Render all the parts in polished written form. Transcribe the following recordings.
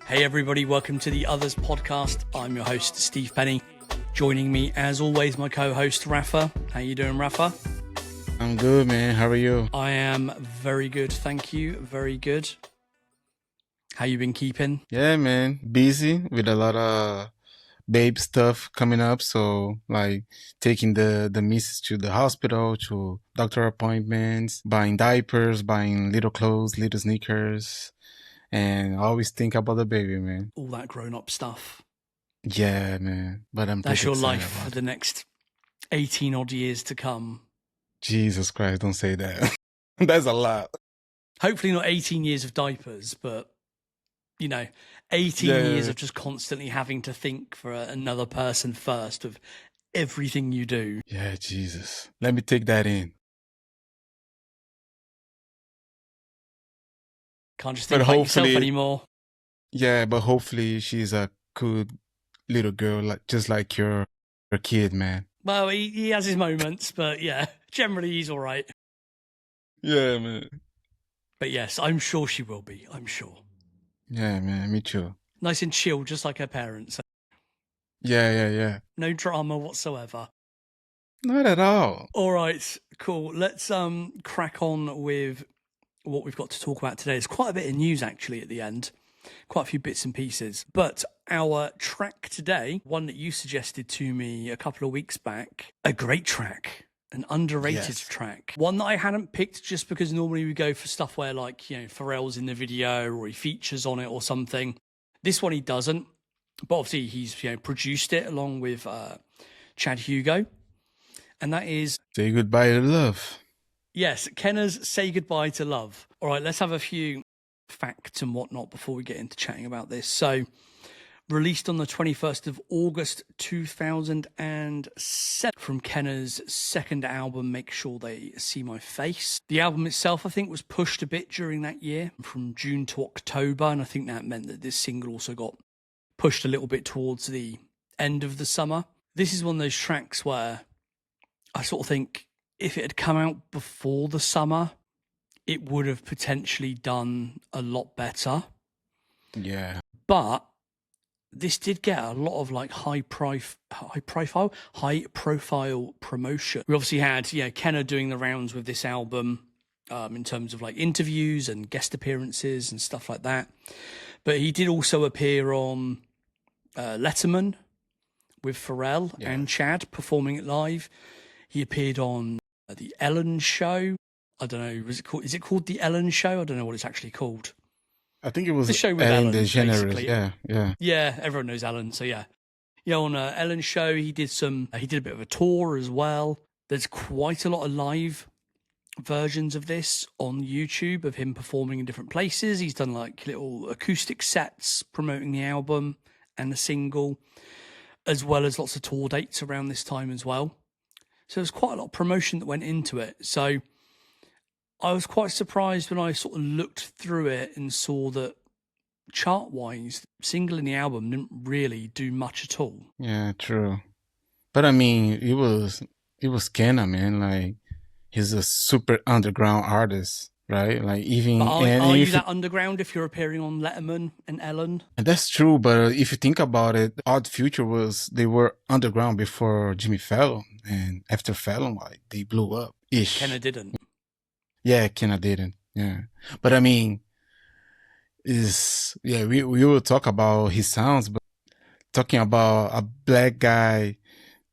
Hey everybody, welcome to the Otherz Podcast. I'm your host, Steve Penny. Joining me, as always, my co-host, Rafa. How you doing, Rafa? I'm good, man. How are you? I am very good, thank you. Very good. How you been keeping? Yeah, man. Busy with a lot of babe stuff coming up. So, like, taking the missus to the hospital, to doctor appointments, buying diapers, buying little clothes, little sneakers. And I always think about the baby, man. All that grown-up stuff. Yeah, man. But I'm That's pretty your excited life for about it. the next 18 odd years to come. Jesus Christ, don't say that. That's a lot. Hopefully not 18 years of diapers, but, 18 years of just constantly having to think for another person first of everything you do. Yeah, Jesus. Let me take that in. Can't just think about yourself anymore. Yeah, but hopefully she's a good little girl, just like your kid, man. Well, he has his moments, but yeah, generally he's all right. Yeah, man. But yes, I'm sure she will be. I'm sure. Yeah, man. Me too. Nice and chill, just like her parents. Yeah. No drama whatsoever. Not at all. All right, cool. Let's crack on with what we've got to talk about today. There's quite a bit of news actually at the end. Quite a few bits and pieces. But our track today, one that you suggested to me a couple of weeks back, a great track, an underrated track. One that I hadn't picked just because normally we go for stuff where like, Pharrell's in the video or he features on it or something. This one he doesn't. But obviously he's produced it along with Chad Hugo. And that is... Say goodbye to love. Yes, Kenna's Say Goodbye to Love. All right, let's have a few facts and whatnot before we get into chatting about this. So, released on the 21st of August 2007 from Kenna's second album, Make Sure They See My Face. The album itself, I think, was pushed a bit during that year, from June to October, and I think that meant that this single also got pushed a little bit towards the end of the summer. This is one of those tracks where I sort of think if it had come out before the summer, it would have potentially done a lot better. Yeah. But this did get a lot of like high profile promotion. We obviously had, Kenna doing the rounds with this album in terms of like interviews and guest appearances and stuff like that. But he did also appear on Letterman with Pharrell and Chad performing it live. He appeared on the Ellen Show. I don't know. Is it called the Ellen Show? I don't know what it's actually called. I think it was the show with Ellen Ellen, DeGeneres. basically. Yeah. Yeah, everyone knows Ellen. So yeah, on Ellen Show, he did a bit of a tour as well. There's quite a lot of live versions of this on YouTube of him performing in different places. He's done like little acoustic sets promoting the album and the single, as well as lots of tour dates around this time as well. So there's quite a lot of promotion that went into it. So I was quite surprised when I sort of looked through it and saw that chart-wise, the single in the album didn't really do much at all. Yeah, true. But I mean, it was Kenna, man. Like, he's a super underground artist, right? Like, even... But are you that underground if you're appearing on Letterman and Ellen? And that's true, but if you think about it, Odd Future they were underground before Jimmy Fallon, and after Fallon, like, they blew up. Ish. Kenna didn't. Yeah, Kenna didn't. Yeah. But I mean, we will talk about his sounds, but talking about a black guy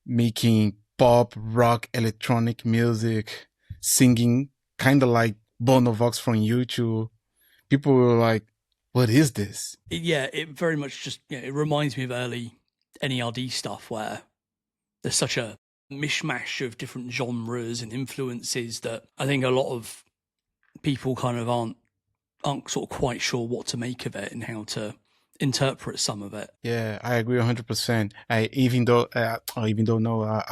making pop, rock, electronic music, singing kind of like Bono Vox from YouTube, people were like, what is this? It very much just, it reminds me of early N.E.R.D. stuff where there's such a mishmash of different genres and influences that I think a lot of people kind of aren't sort of quite sure what to make of it and how to interpret some of it. Yeah, I agree 100%. I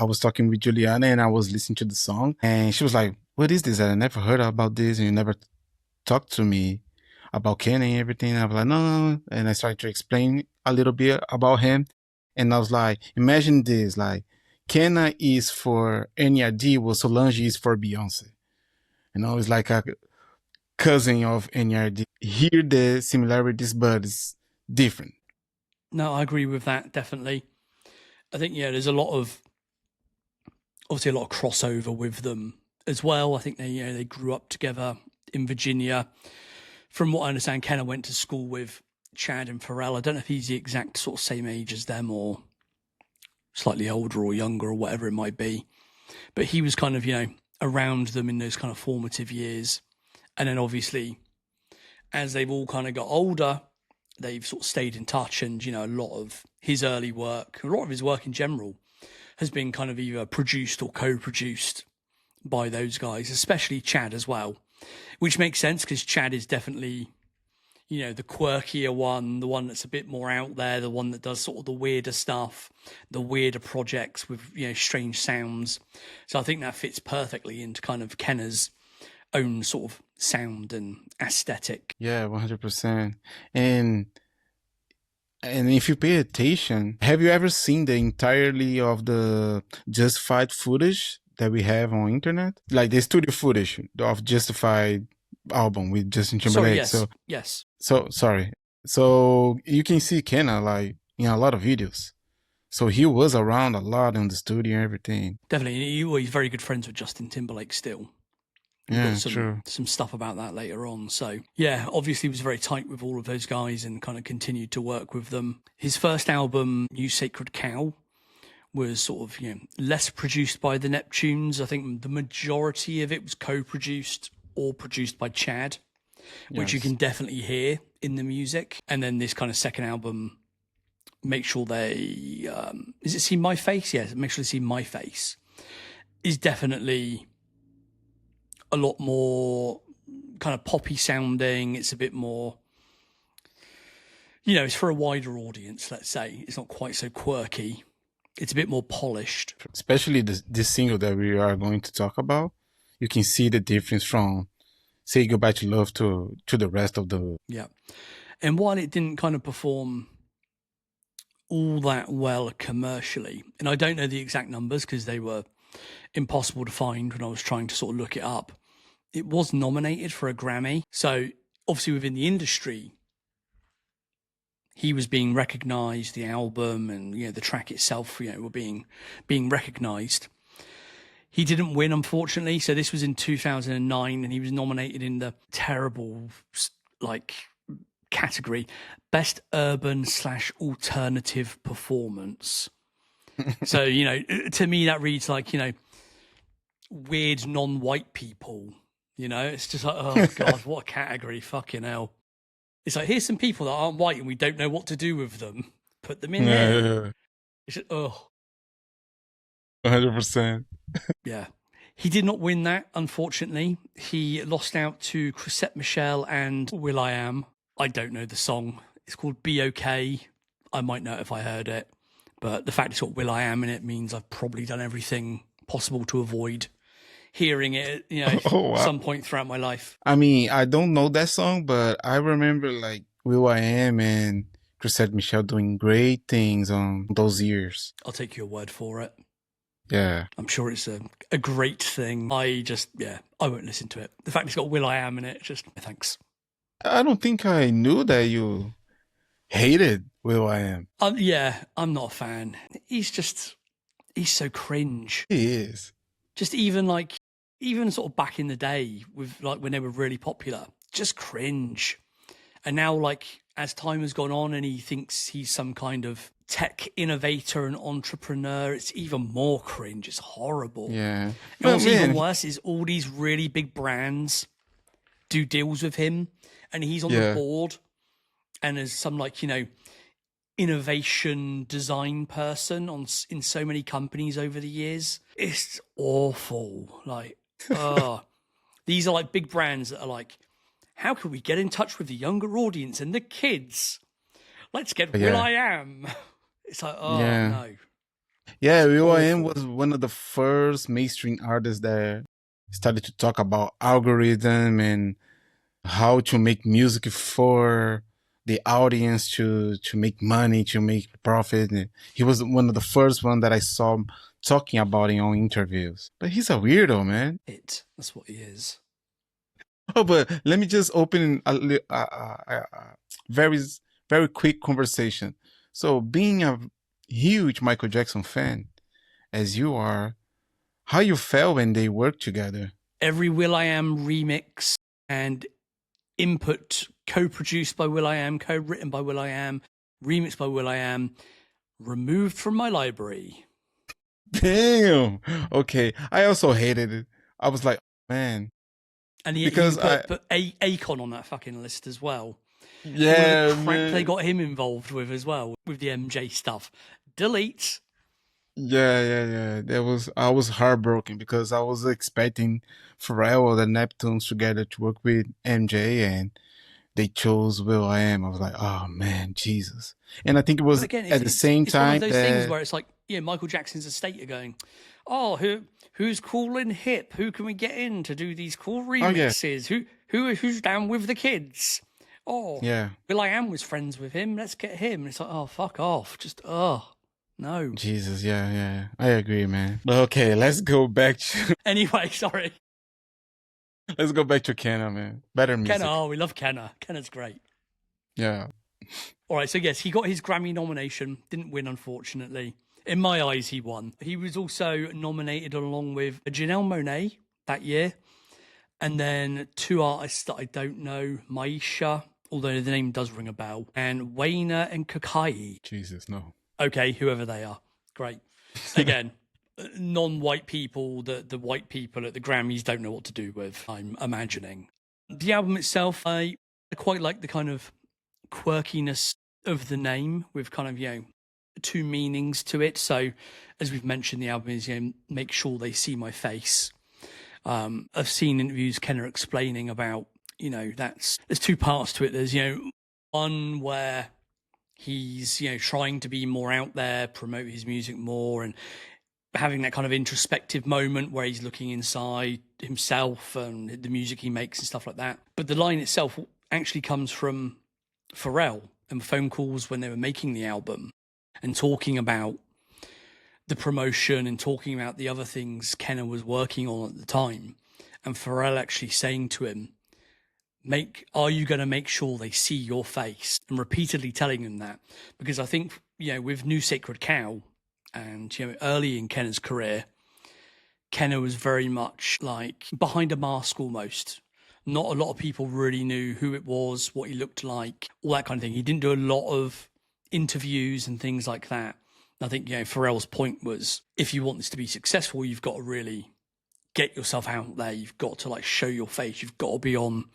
was talking with Juliana and I was listening to the song and she was like, what is this? I never heard about this and you never talked to me about Kenna and everything. And I was like, no. And I started to explain a little bit about him. And I was like, imagine this, like Kenna is for N.E.R.D, while Solange is for Beyonce. It's like a cousin of N.E.R.D. Hear the similarities, but it's different. No, I agree with that, definitely. I think, there's obviously a lot of crossover with them as well. I think they grew up together in Virginia. From what I understand, Kenna went to school with Chad and Pharrell. I don't know if he's the exact sort of same age as them or slightly older or younger or whatever it might be. But he was kind of, around them in those kind of formative years. And then obviously, as they've all kind of got older, they've sort of stayed in touch. And, a lot of his early work, a lot of his work in general, has been kind of either produced or co-produced by those guys, especially Chad as well, which makes sense because Chad is definitely, the quirkier one, the one that's a bit more out there, the one that does sort of the weirder stuff, the weirder projects with, strange sounds. So I think that fits perfectly into kind of Kenna's own sort of sound and aesthetic. Yeah, 100%. And if you pay attention, have you ever seen the entirely of the Justified footage that we have on internet? Like the studio footage of Justified album with Justin Timberlake. Yes. So you can see Kenna like in a lot of videos. So he was around a lot in the studio and everything. Definitely. He's very good friends with Justin Timberlake still. Yeah, some stuff about that later on. So yeah, obviously he was very tight with all of those guys and kind of continued to work with them. His first album, New Sacred Cow, was sort of, less produced by the Neptunes. I think the majority of it was co-produced or produced by Chad, which you can definitely hear in the music. And then this kind of second album, Make Sure They, is it See My Face? Yeah, Make Sure They See My Face is definitely a lot more kind of poppy sounding. It's a bit more, it's for a wider audience, let's say. It's not quite so quirky. It's a bit more polished. Especially this single that we are going to talk about. You can see the difference from Say Goodbye to Love to the rest of the... Yeah. And while it didn't kind of perform all that well commercially, and I don't know the exact numbers because they were impossible to find when I was trying to sort of look it up, it was nominated for a Grammy. So obviously within the industry, he was being recognised, the album and, the track itself, were being recognised. He didn't win, unfortunately. So this was in 2009 and he was nominated in the terrible, category, Best Urban/Alternative Performance. So, to me that reads like, weird non-white people, it's just like, oh God, what a category, fucking hell. It's like, here's some people that aren't white and we don't know what to do with them. Put them in there. Yeah. It's just, 100%. Yeah. He did not win that, unfortunately. He lost out to Chrisette Michele and will.i.am. I don't know the song. It's called Be Okay. I might know it if I heard it. But the fact it's got will.i.am in it means I've probably done everything possible to avoid hearing it, some point throughout my life. I mean, I don't know that song, but I remember like will.i.am and Chrisette Michele doing great things on those years. I'll take your word for it. Yeah. I'm sure it's a great thing. I won't listen to it. The fact it's got will.i.am in it, just thanks. I don't think I knew that you hated will.i.am. Yeah, I'm not a fan. He's so cringe. He is. Just even sort of back in the day with like when they were really popular, just cringe. And now like as time has gone on and he thinks he's some kind of tech innovator and entrepreneur, it's even more cringe. It's horrible. Yeah. And what's even worse is all these really big brands do deals with him and he's on the board and as some innovation design person in so many companies over the years. It's awful. These are like big brands that are like, how can we get in touch with the younger audience and the kids? Let's get will.i.am. It's like, no. Yeah, will.i.am was one of the first mainstream artists that started to talk about algorithm and how to make music for the audience to make money, to make profit. And he was one of the first one that I saw talking about it on interviews. But he's a weirdo, man. That's what he is. Oh, but let me just open a very very quick conversation. So being a huge Michael Jackson fan, as you are, how you felt when they worked together? Every will.i.am remix and input co-produced by will.i.am, co-written by will.i.am, remixed by will.i.am, removed from my library. Damn. Okay. I also hated it. I was like, man. And he Because put Akon on that fucking list as well. yeah, All the crap man. they got him involved with as well, with the MJ stuff. Delete. Yeah. I was heartbroken because I was expecting Pharrell or the Neptunes together to work with MJ, and they chose Will I Am. I was like, oh man, Jesus. And I think it was Again, at the same it's one time of those things that where it's like, yeah, Michael Jackson's estate are going, oh, who's cool and hip? Who can we get in to do these cool remixes? Who's down with the kids? Oh, yeah, will.i.am was friends with him. Let's get him. And it's like, oh, fuck off. Just, no. Jesus, yeah. I agree, man. But okay, let's go back to Anyway, sorry. let's go back to Kenna, man. Better music. Kenna, we love Kenna. Kenna's great. Yeah. All right, so yes, he got his Grammy nomination. Didn't win, unfortunately. In my eyes, he won. He was also nominated along with Janelle Monáe that year. And then two artists that I don't know, Maisha, although the name does ring a bell, and Wayna and Kakai. Jesus, no. Okay, whoever they are. Great. Again, non-white people that the white people at the Grammys don't know what to do with, I'm imagining. The album itself, I quite like the kind of quirkiness of the name with kind of, two meanings to it. So, as we've mentioned, the album is, make sure they see my face. I've seen interviews Kenna explaining about, there's two parts to it. There's, one where he's, trying to be more out there, promote his music more, and having that kind of introspective moment where he's looking inside himself and the music he makes and stuff like that. But the line itself actually comes from Pharrell and phone calls when they were making the album and talking about the promotion and talking about the other things Kenna was working on at the time. And Pharrell actually saying to him, are you going to make sure they see your face? And repeatedly telling him that. Because I think, with New Sacred Cow and, early in Kenna's career, Kenna was very much like behind a mask almost. Not a lot of people really knew who it was, what he looked like, all that kind of thing. He didn't do a lot of interviews and things like that. I think, Pharrell's point was, if you want this to be successful, you've got to really get yourself out there. You've got to show your face. You've got to be on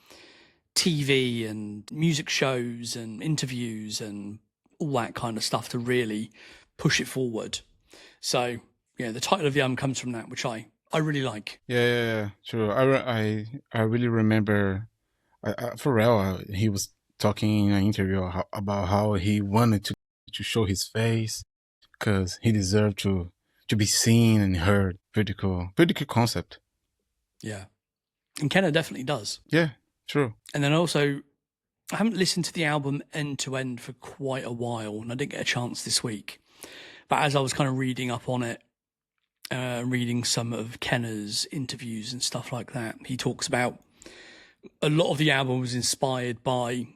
TV and music shows and interviews and all that kind of stuff to really push it forward. So, the title of the album comes from that, which I really like. Yeah, true. I really remember Pharrell. He was talking in an interview about how he wanted to show his face because he deserved to be seen and heard. Pretty cool concept. Yeah, and Kenna definitely does. Yeah, true. And then also, I haven't listened to the album end to end for quite a while, and I didn't get a chance this week. But as I was kind of reading up on it, reading some of Kenna's interviews and stuff like that, he talks about a lot of the album was inspired by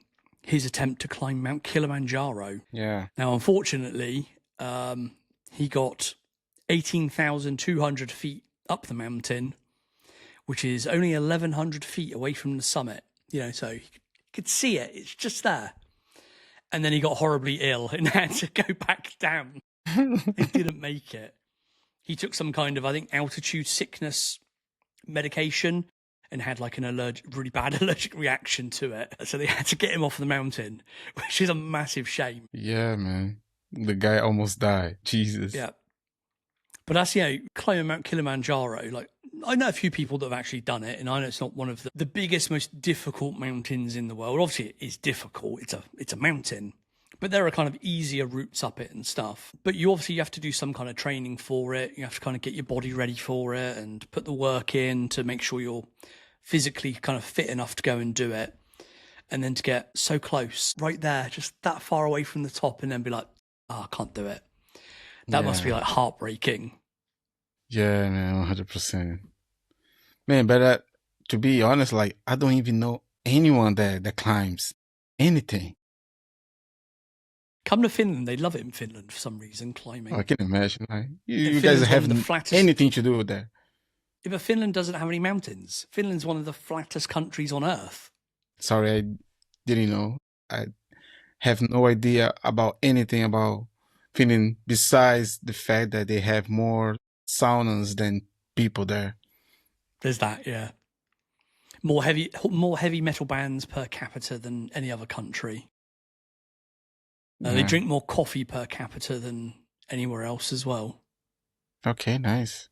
his attempt to climb Mount Kilimanjaro. Yeah. Now, unfortunately, he got 18,200 feet up the mountain, which is only 1,100 feet away from the summit. So you could see it. It's just there. And then he got horribly ill and had to go back down. He didn't make it. He took some kind of, I think, altitude sickness medication and had an really bad allergic reaction to it. So they had to get him off the mountain, which is a massive shame. Yeah, man. The guy almost died. Jesus. Yeah. But that's, climbing Mount Kilimanjaro, I know a few people that have actually done it, and I know it's not one of the biggest, most difficult mountains in the world. Obviously, it is difficult. It's a mountain. But there are kind of easier routes up it and stuff. But you have to do some kind of training for it. You have to kind of get your body ready for it and put the work in to make sure you're physically kind of fit enough to go and do it. And then to get so close, right there, just that far away from the top, and then be like, I can't do it. That must be heartbreaking. Yeah, man, 100%. Man, but to be honest, I don't even know anyone that climbs anything. Come to Finland, they love it in Finland for some reason, climbing. I can imagine. Like, you guys Finland's one have of the flattest- anything to do with that. Yeah, but Finland doesn't have any mountains. Finland's one of the flattest countries on Earth. Sorry, I didn't know. I have no idea about anything about Finland besides the fact that they have more saunas than people there. There's that, yeah. More heavy metal bands per capita than any other country. They drink more coffee per capita than anywhere else as well. Okay, nice.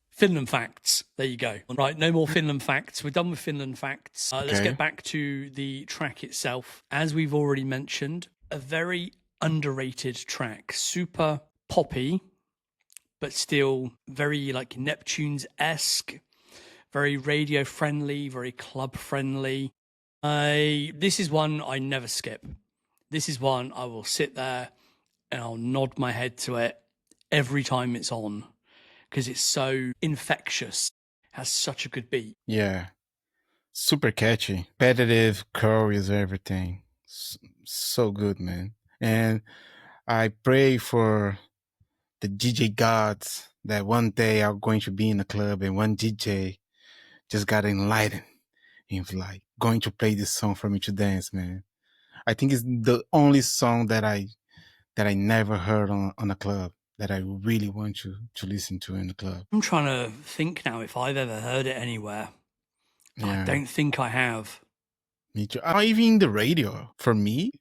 Finland facts. There you go. Right, no more Finland facts. We're done with Finland facts. Let's get back to the track itself. As we've already mentioned, a very underrated track. Super poppy, but still very like Neptunes-esque. Very radio friendly, very club friendly. This is one I never skip. This is one I will sit there and I'll nod my head to it every time it's on because it's so infectious. Has such a good beat. Yeah. Super catchy. Repetitive, chorus, everything. So good, man. And I pray for the DJ gods that one day I'm going to be in a club and one DJ just got enlightened. He's like going to play this song for me to dance, man. I think it's the only song that I never heard on a club that I really want to listen to in the club. I'm trying to think now if I've ever heard it anywhere. Yeah. I don't think I have. Me too. Even in the radio, for me,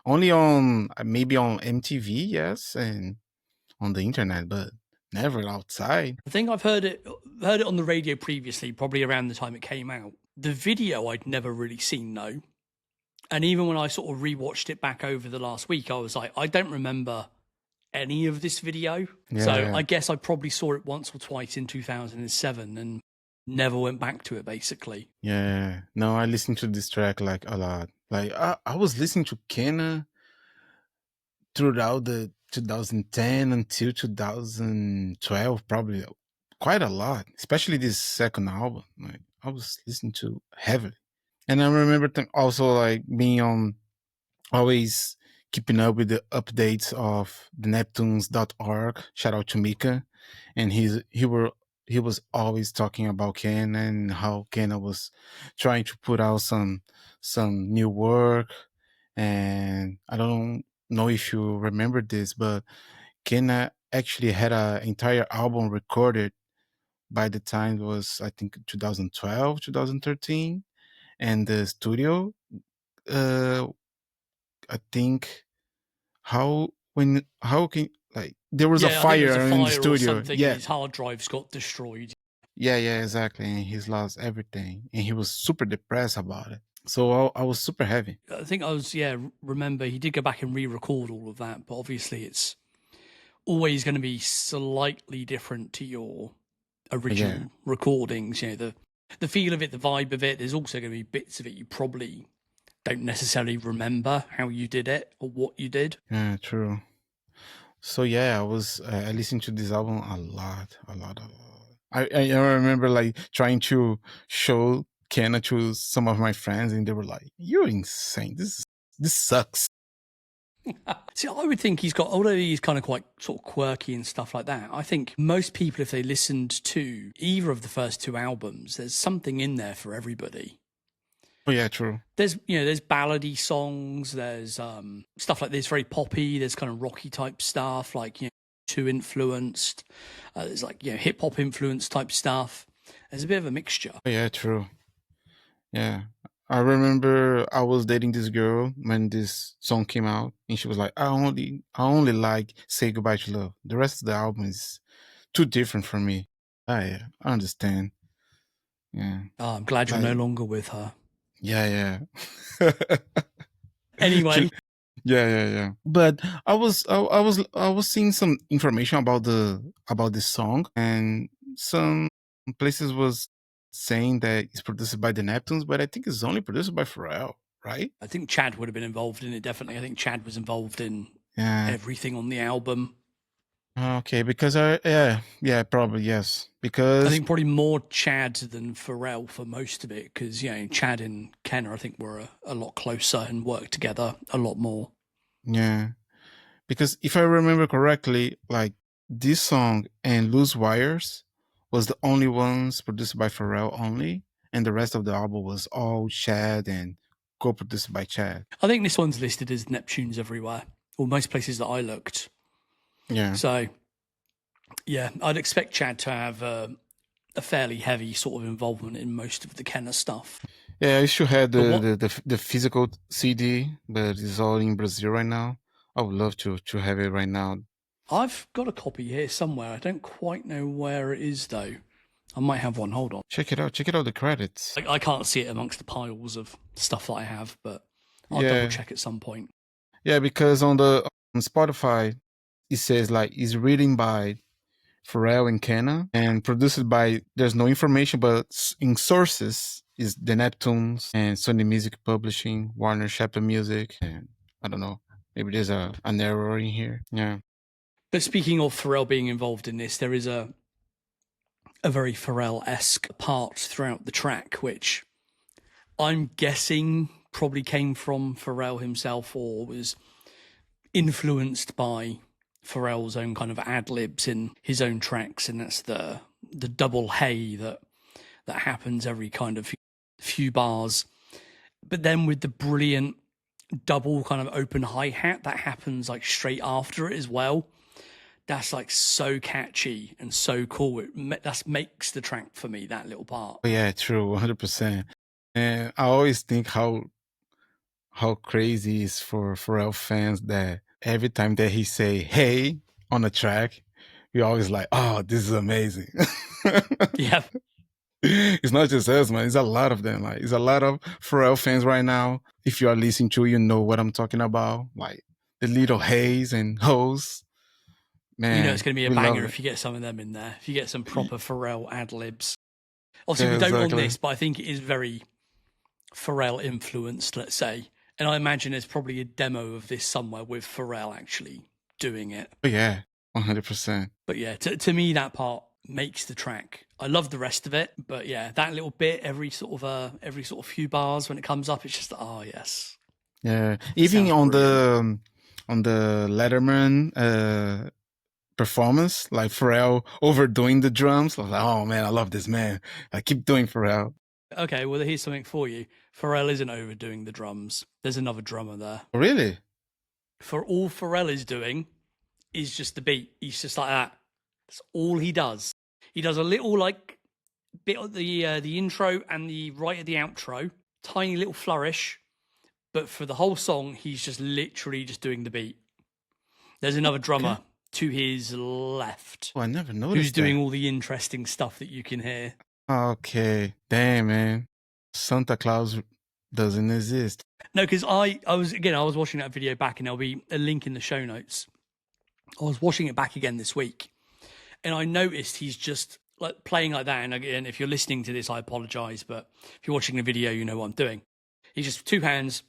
only on maybe on MTV, yes, and on the internet, but never outside. I think I've heard it on the radio previously, probably around the time it came out. The video I'd never really seen, though. And even when I sort of rewatched it back over the last week, I was like, I don't remember any of this video. Yeah. I guess I probably saw it once or twice in 2007 and never went back to it, basically. Yeah. No, I listened to this track like a lot. Like I was listening to Kenna throughout the 2010 until 2012, probably quite a lot, especially this second album. Like I was listening to heavily. And I remember also like being on, always keeping up with the updates of the Neptunes.org. Shout out to Mika. And he was always talking about Kenna and how Kenna was trying to put out some new work. And I don't know if you remember this, but Kenna actually had an entire album recorded by the time it was, I think, 2012, 2013. And the studio, I think, how can, like, there was a fire in the studio. Yeah, his hard drives got destroyed. Yeah, exactly. And he's lost everything, and he was super depressed about it. So I was super heavy. I think remember he did go back and re-record all of that, but obviously it's always going to be slightly different to your original recordings. You know, the feel of it, the vibe of it. There's also going to be bits of it you probably don't necessarily remember how you did it or what you did. Yeah, true. So yeah, I listened to this album a lot. I remember like trying to show Kenna to some of my friends, and they were like, "You're insane. This sucks." See, I would think although he's kind of quite sort of quirky and stuff like that, I think most people, if they listened to either of the first two albums, there's something in there for everybody. Oh yeah, true. There's ballady songs, there's stuff like this, very poppy, there's kind of rocky type stuff, like, too influenced. There's like, hip hop influenced type stuff. There's a bit of a mixture. Oh yeah, true. Yeah. I remember I was dating this girl when this song came out, and she was like, I only like Say Goodbye to Love. The rest of the album is too different for me. I understand. Yeah. Oh, I'm glad you're no longer with her. Yeah. Anyway. Yeah. But I was seeing some information about this song, and some places was saying that it's produced by the Neptunes, but I think it's only produced by Pharrell, right? I think Chad would have been involved in it, definitely. I think Chad was involved in everything on the album. Okay, because probably, yes. Because I think probably more Chad than Pharrell for most of it, because Chad and Kenna, I think, were a lot closer and worked together a lot more. Yeah, Because if I remember correctly, like this song and Loose Wires was the only ones produced by Pharrell only, and the rest of the album was all Chad and co-produced by Chad. I think this one's listed as Neptune's Everywhere, or most places that I looked. Yeah. So, yeah, I'd expect Chad to have a fairly heavy sort of involvement in most of the Kenna stuff. Yeah, I should have the physical CD, but it's all in Brazil right now. I would love to have it right now. I've got a copy here somewhere. I don't quite know where it is, though. I might have one. Hold on. Check it out. Check it out, the credits. I can't see it amongst the piles of stuff that I have, but I'll double check at some point. Yeah, because on Spotify, it says like it's written by Pharrell and Kenna and produced by, there's no information, but in sources is the Neptunes and Sony Music Publishing, Warner Chappell Music, and I don't know, maybe there's an error in here. Yeah. But speaking of Pharrell being involved in this, there is a very Pharrell-esque part throughout the track, which I'm guessing probably came from Pharrell himself or was influenced by Pharrell's own kind of ad-libs in his own tracks, and that's the double hey that happens every kind of few bars. But then with the brilliant double kind of open hi-hat that happens like straight after it as well, that's like so catchy and so cool. That makes the track for me, that little part. Yeah, true, 100%. And I always think how crazy is for Pharrell fans that every time that he say hey on a track, you're always like, oh, this is amazing. Yeah. It's not just us, man. It's a lot of them. Like, it's a lot of Pharrell fans right now. If you are listening to, you know what I'm talking about. Like the little haze and hoes. Man, you know it's going to be a banger if you get some of them in there. If you get some proper Pharrell ad-libs. Obviously, we don't on this, but I think it is very Pharrell influenced, let's say. And I imagine there's probably a demo of this somewhere with Pharrell actually doing it. Oh, yeah, 100%. But yeah, to me, that part makes the track. I love the rest of it, but yeah, that little bit, every sort of few bars when it comes up, it's just, oh, yes. Yeah, even on the Letterman performance, like Pharrell overdoing the drums. I was like, oh man, I love this man. I keep doing Pharrell. Okay, well, here's something for you. Pharrell isn't overdoing the drums. There's another drummer there. Really? For all Pharrell is doing is just the beat. He's just like that. That's all he does. He does a little like bit of the intro and the right at the outro, tiny little flourish. But for the whole song, he's just literally just doing the beat. There's another drummer to his left. Oh, I never noticed. Who's doing all the interesting stuff that you can hear. Okay. Damn, man. Santa Claus doesn't exist. No, because I was watching that video back, and there'll be a link in the show notes. I was watching it back again this week, and I noticed he's just like playing like that. And again, if you're listening to this, I apologize, but if you're watching the video, you know what I'm doing. He's just two hands,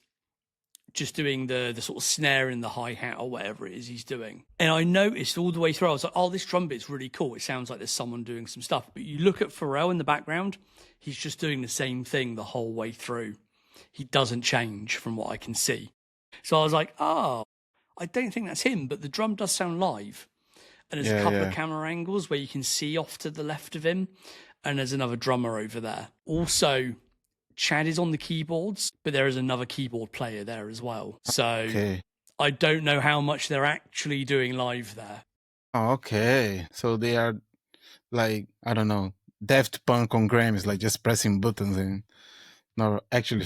just doing the sort of snare and the hi-hat or whatever it is he's doing. And I noticed all the way through, I was like, oh, this drum bit's really cool. It sounds like there's someone doing some stuff. But you look at Pharrell in the background, he's just doing the same thing the whole way through. He doesn't change from what I can see. So I was like, oh, I don't think that's him, but the drum does sound live. And there's a couple of camera angles where you can see off to the left of him. And there's another drummer over there. Also, Chad is on the keyboards, but there is another keyboard player there as well. So I don't know how much they're actually doing live there. Okay. So they are like, I don't know, Daft Punk on Grammys, like just pressing buttons and not actually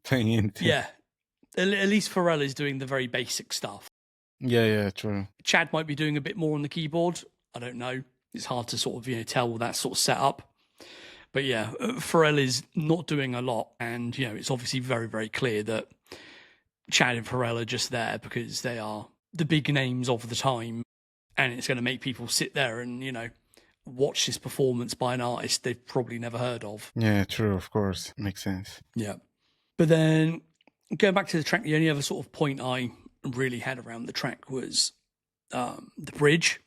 playing anything. Yeah. At least Pharrell is doing the very basic stuff. Yeah, true. Chad might be doing a bit more on the keyboard. I don't know. It's hard to sort of, tell that sort of setup. But yeah, Pharrell is not doing a lot. And, it's obviously very, very clear that Chad and Pharrell are just there because they are the big names of the time. And it's going to make people sit there and, watch this performance by an artist they've probably never heard of. Yeah, true, of course. Makes sense. Yeah. But then going back to the track, the only other sort of point I really had around the track was the bridge,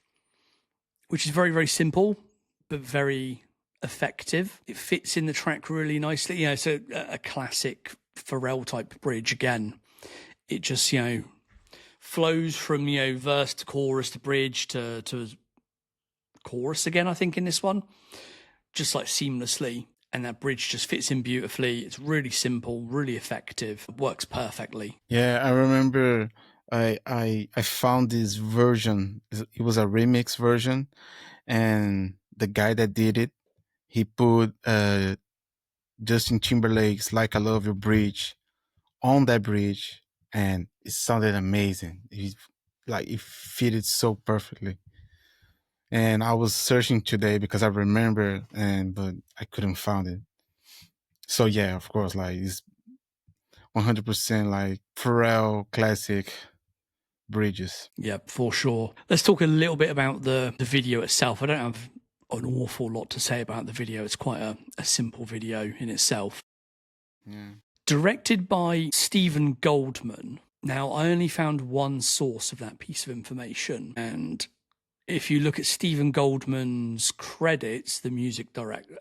which is very, very simple, but very effective. It fits in the track really nicely. It's a classic Pharrell type bridge again. It just, flows from, verse to chorus to bridge to chorus again, I think, in this one, just like seamlessly. And that bridge just fits in beautifully. It's really simple, really effective. It works perfectly. Yeah, I remember I found this version. It was a remix version, and the guy that did it, he put Justin Timberlake's "Like I Love Your" bridge on that bridge, and it sounded amazing. It fitted so perfectly. And I was searching today because I remember, but I couldn't find it. So yeah, of course, like it's 100% like Pharrell classic bridges. Yeah, for sure. Let's talk a little bit about the video itself. I don't have an awful lot to say about the video. It's quite a simple video in itself. Yeah. Directed by Stephen Goldman. Now, I only found one source of that piece of information, and if you look at Stephen Goldman's credits, the music director,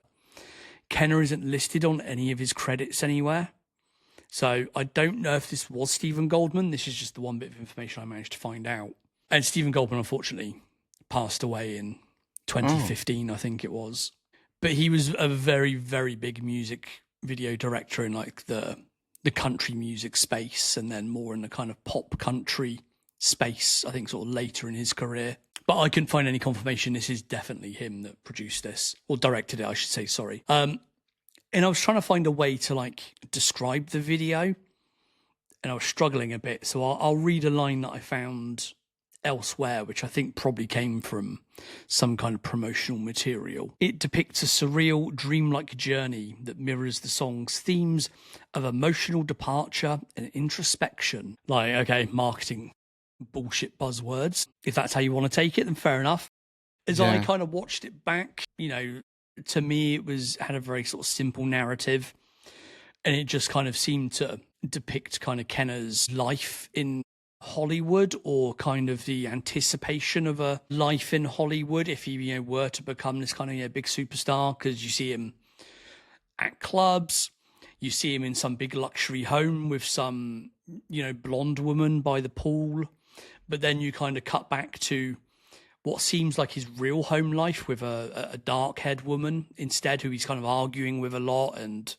Kenna isn't listed on any of his credits anywhere. So I don't know if this was Stephen Goldman. This is just the one bit of information I managed to find out. And Stephen Goldman, unfortunately, passed away in 2015, I think it was. But he was a very, very big music video director in like the country music space, and then more in the kind of pop country space, I think, sort of later in his career. But I couldn't find any confirmation this is definitely him that produced this, or directed it, I should say, sorry. And I was trying to find a way to like describe the video, and I was struggling a bit. So I'll read a line that I found elsewhere, which I think probably came from some kind of promotional material. It depicts a surreal, dreamlike journey that mirrors the song's themes of emotional departure and introspection. Like, okay, marketing bullshit buzzwords. If that's how you want to take it, then fair enough. As I kind of watched it back, to me it had a very sort of simple narrative, and it just kind of seemed to depict kind of Kenna's life in Hollywood, or kind of the anticipation of a life in Hollywood if he were to become this kind of big superstar, because you see him at clubs, you see him in some big luxury home with some blonde woman by the pool, but then you kind of cut back to what seems like his real home life with a dark-haired woman instead, who he's kind of arguing with a lot, and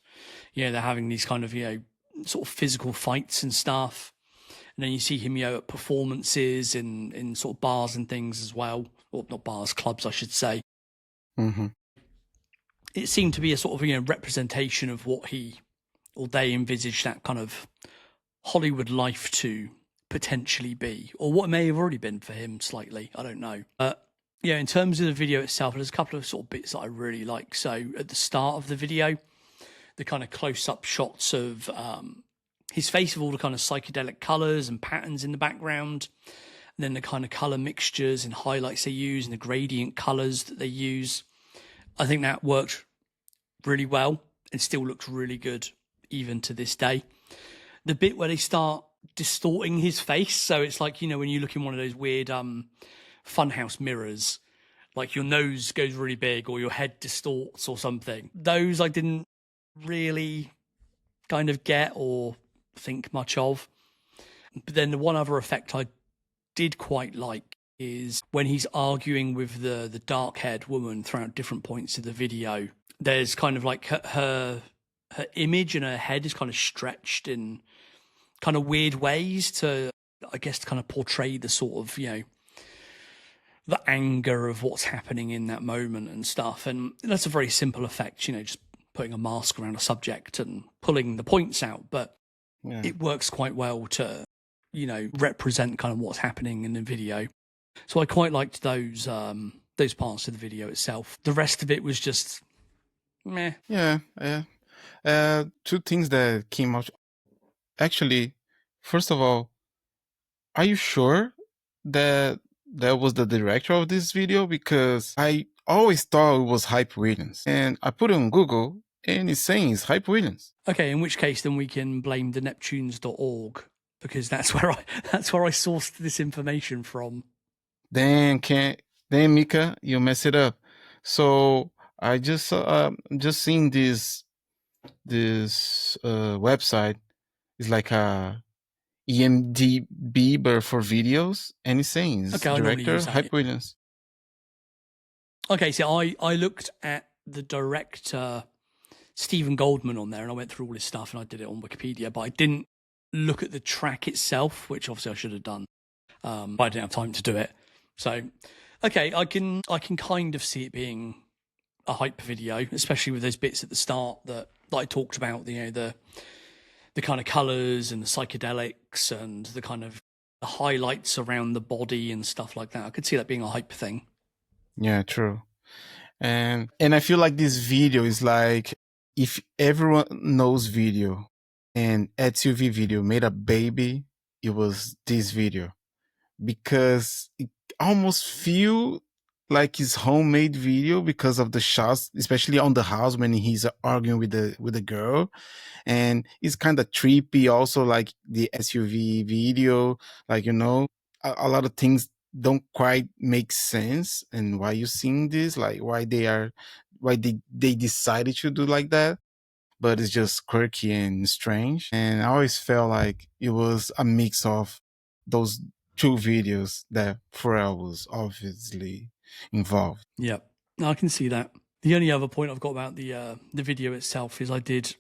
they're having these kind of sort of physical fights and stuff. And then you see him at performances in sort of bars and things as well, or not bars, clubs I should say. Mm-hmm. It seemed to be a sort of representation of what they envisaged that kind of Hollywood life to potentially be, or what may have already been for him slightly, I don't know. In terms of the video itself, there's a couple of sort of bits that I really like. So at the start of the video, the kind of close-up shots of his face with all the kind of psychedelic colours and patterns in the background, and then the kind of colour mixtures and highlights they use and the gradient colours that they use. I think that worked really well and still looks really good even to this day. The bit where they start distorting his face, so it's like, when you look in one of those weird funhouse mirrors, like your nose goes really big or your head distorts or something. Those I didn't really kind of get or think much of. But then the one other effect I did quite like is when he's arguing with the dark-haired woman throughout different points of the video. There's kind of like her image and her head is kind of stretched in kind of weird ways to, I guess, to kind of portray the sort of, the anger of what's happening in that moment and stuff. And that's a very simple effect, just putting a mask around a subject and pulling the points out. But it works quite well to, represent kind of what's happening in the video. So I quite liked those parts of the video itself. The rest of it was just meh. Yeah. Two things that came out. Actually, first of all, are you sure that was the director of this video? Because I always thought it was Hype Williams, and I put it on Google and it's saying it's Hype Williams. Okay, in which case then we can blame the Neptunes.org, because that's where I sourced this information from. Then Mika, you mess it up. So I just seen this website. It's like EMDB, but for videos, and he's saying he's Okay, I normally director, use that. Hype Williams. Okay, so I looked at the director, Stephen Goldman, on there, and I went through all his stuff, and I did it on Wikipedia, but I didn't look at the track itself, which obviously I should have done, but I didn't have time to do it. So, okay, I can kind of see it being a hype video, especially with those bits at the start that I talked about, the kind of colours and the psychedelics and the kind of the highlights around the body and stuff like that. I could see that being a hype thing. Yeah, true. And I feel like this video is like, if everyone knows video and SUV video made a baby, it was this video, because it almost feel like his homemade video because of the shots, especially on the house when he's arguing with the girl, and it's kind of trippy. Also, like the SUV video, like a lot of things don't quite make sense, and why you seeing this, like why they decided to do like that. But it's just quirky and strange. And I always felt like it was a mix of those two videos that Pharrell was obviously involved. Yeah, I can see that. The only other point I've got about the video itself is I did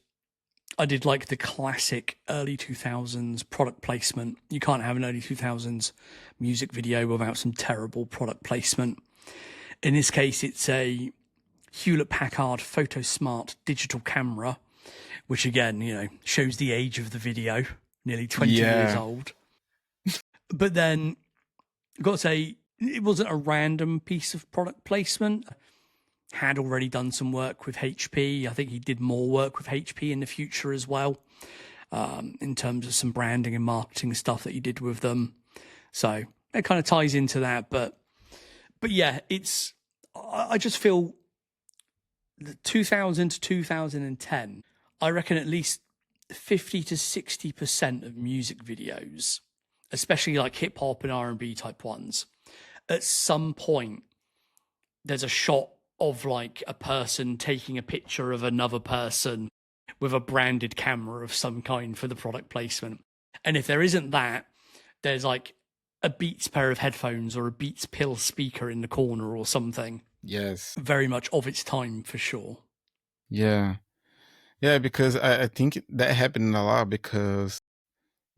like the classic early 2000s product placement. You can't have an early 2000s music video without some terrible product placement. In this case, it's a Hewlett-Packard PhotoSmart digital camera, which again, shows the age of the video, nearly 20 years old. But then, I've got to say, it wasn't a random piece of product placement. Had already done some work with HP. I think he did more work with HP in the future as well, in terms of some branding and marketing stuff that he did with them. So it kind of ties into that. But yeah, I just feel the 2000 to 2010, I reckon at least 50 to 60% of music videos, especially like hip hop and R&B type ones, at some point there's a shot of like a person taking a picture of another person with a branded camera of some kind for the product placement. And if there isn't that, there's like a Beats pair of headphones or a Beats pill speaker in the corner or something. Yes. Very much of its time for sure. Yeah. Yeah, because I think that happened a lot because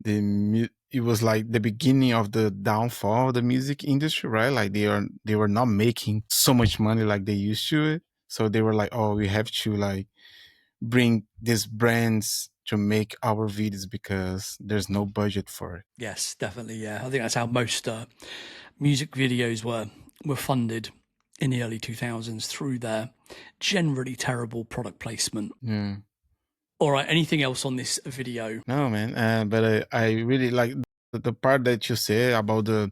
it was like the beginning of the downfall of the music industry, right? Like they were not making so much money like they used to. So they were like, oh, we have to like bring these brands to make our videos because there's no budget for it. Yes, definitely. Yeah, I think that's how most music videos were funded in the early 2000s, through their generally terrible product placement. Yeah. All right, anything else on this video? No, man. But I really like the part that you said about the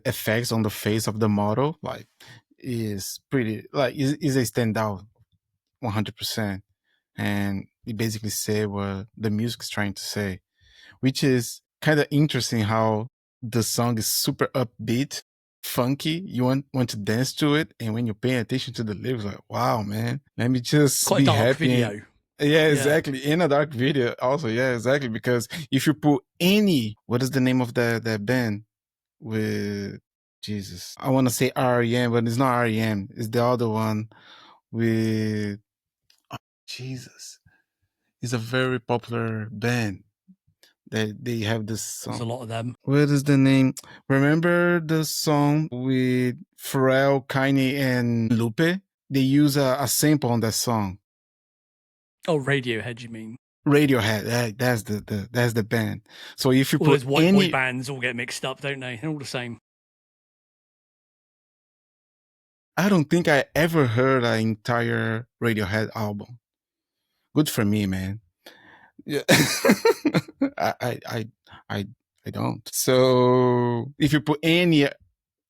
effects on the face of the model. Like, is pretty, like, is a standout 100%. And it basically say what the music is trying to say, which is kind of interesting how the song is super upbeat, funky. You want to dance to it, and when you pay attention to the lyrics, like, wow, man, let me just Quite be a dark happy. video. Yeah, exactly. In a dark video also. Yeah, exactly. Because if you put what is the name of that band with Jesus? I want to say REM, but it's not REM. It's the other one with Jesus. It's a very popular band that they have this song. There's a lot of them. What is the name? Remember the song with Pharrell, Kanye, and Lupe? They use a sample on that song. Oh, Radiohead, you mean? Radiohead. That's the band. So if you All put those white boy bands all get mixed up, don't they? They're all the same. I don't think I ever heard an entire Radiohead album. Good for me, man. Yeah. I don't. So if you put any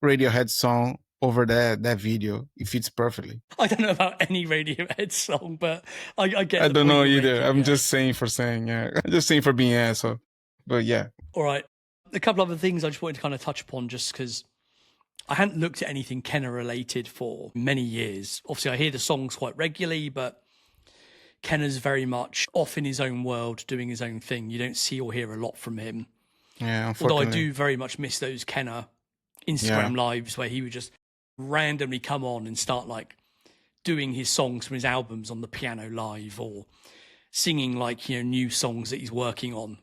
Radiohead song over that video, it fits perfectly. I don't know about any Radiohead song, but I get. I the don't point know you're either. making, I'm yeah. just saying for saying, yeah. I'm just saying for being an asshole. But yeah. All right. A couple other things I just wanted to kind of touch upon, just because I hadn't looked at anything Kenna related for many years. Obviously, I hear the songs quite regularly, but Kenna's very much off in his own world, doing his own thing. You don't see or hear a lot from him. Yeah, Although I unfortunately. do very much miss those Kenna Yeah. Instagram lives where he would just randomly come on and start like doing his songs from his albums on the piano live, or singing like, you know, new songs that he's working on.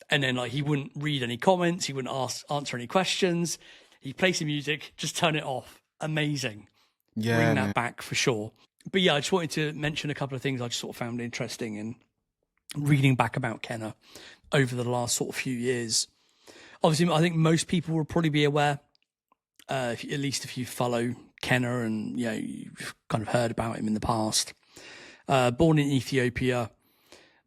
And then like he wouldn't read any comments, he wouldn't answer any questions. He'd play some music, just turn it off. Amazing. Yeah, Bring man. that back for sure. But yeah, I just wanted to mention a couple of things I just sort of found interesting in reading back about Kenna over the last sort of few years. Obviously, I think most people will probably be aware, at least if you follow Kenna and, you know, you've kind of heard about him in the past. Born in Ethiopia,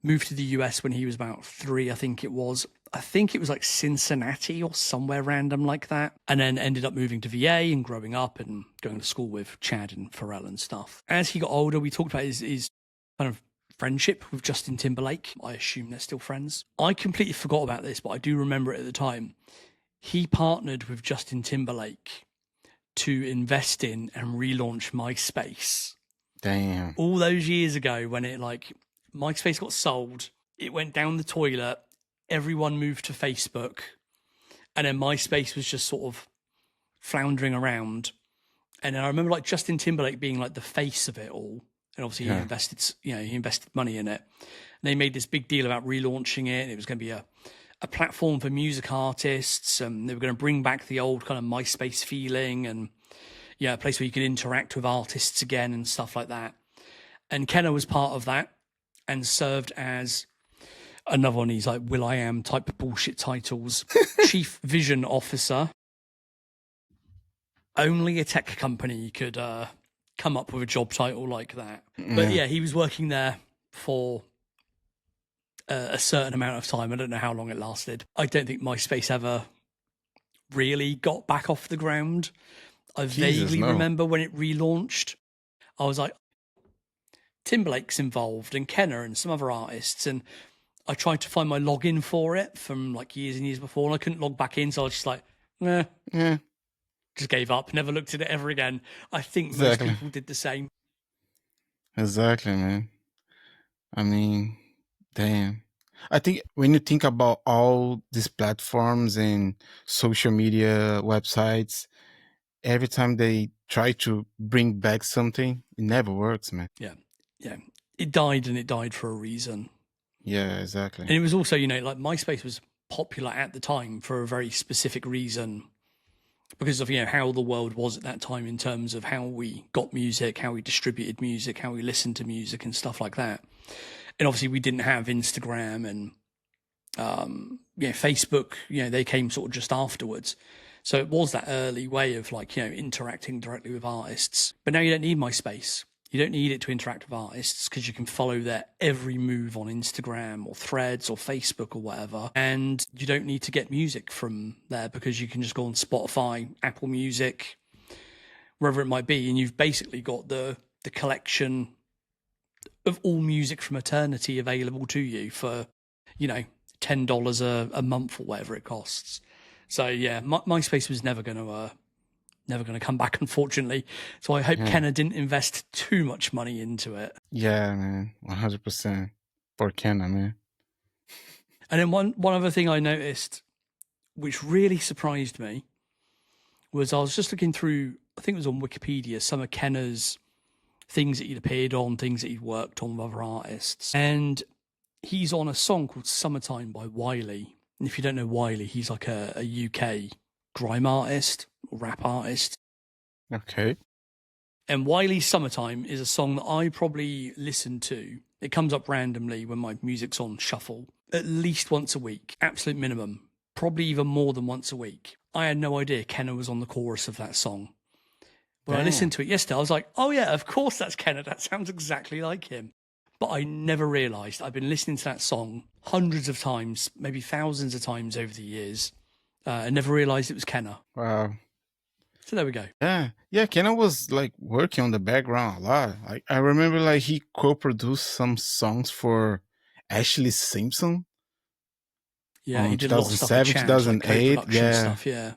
moved to the US when he was about 3, I think it was. I think it was like Cincinnati or somewhere random like that. And then ended up moving to VA and growing up and going to school with Chad and Pharrell and stuff. As he got older, we talked about his kind of friendship with Justin Timberlake. I assume they're still friends. I completely forgot about this, but I do remember it at the time. He partnered with Justin Timberlake to invest in and relaunch MySpace. Damn. All those years ago when it like MySpace got sold, it went down the toilet, everyone moved to Facebook, and then MySpace was just sort of floundering around. And I remember like Justin Timberlake being like the face of it all. And obviously he invested money in it. And they made this big deal about relaunching it. And it was going to be a platform for music artists. And they were going to bring back the old kind of MySpace feeling, and yeah, a place where you could interact with artists again and stuff like that. And Kenna was part of that and served as another one of these like Will.I.am type of bullshit titles. Chief Vision Officer. Only a tech company could come up with a job title like that. But yeah, he was working there for a certain amount of time. I don't know how long it lasted. I don't think MySpace ever really got back off the ground. I vaguely remember when it relaunched, I was like, Timberlake's involved and Kenna and some other artists. And I tried to find my login for it from like years and years before, and I couldn't log back in. So I was just like, just gave up, never looked at it ever again. I think most people did the same. Exactly, man. I mean, damn. I think when you think about all these platforms and social media websites, every time they try to bring back something, it never works, man. Yeah. It died, and it died for a reason. Yeah, exactly. And it was also, you know, like MySpace was popular at the time for a very specific reason, because of, you know, how the world was at that time in terms of how we got music, how we distributed music, how we listened to music and stuff like that. And obviously we didn't have Instagram and Facebook, you know, they came sort of just afterwards. So it was that early way of like, you know, interacting directly with artists. But now you don't need MySpace. You don't need it to interact with artists, because you can follow their every move on Instagram or Threads or Facebook or whatever. And you don't need to get music from there, because you can just go on Spotify, Apple Music, wherever it might be. And you've basically got the collection of all music from eternity available to you for, you know, $10 a month or whatever it costs. So yeah, MySpace was never going to come back, unfortunately. So I hope Kenna didn't invest too much money into it. Yeah, man, 100%. For Kenna, man. And then one other thing I noticed, which really surprised me, was I was just looking through, I think it was on Wikipedia, some of Kenna's things that he'd appeared on, things that he'd worked on with other artists. And he's on a song called Summertime by Wiley. And if you don't know Wiley, he's like a UK grime artist, rap artist. Okay. And Wiley's Summertime is a song that I probably listen to. It comes up randomly when my music's on shuffle, at least once a week, absolute minimum, probably even more than once a week. I had no idea Kenna was on the chorus of that song. When I listened to it yesterday, I was like, oh yeah, of course that's Kenna. That sounds exactly like him. But I never realised. I've been listening to that song hundreds of times, maybe thousands of times over the years. I never realised it was Kenna. Wow. So there we go. Yeah, Kenna was like working on the background a lot. Like I remember like he co-produced some songs for Ashley Simpson. Yeah, he did a lot of stuff with Chad, 2008, like co-production stuff, yeah.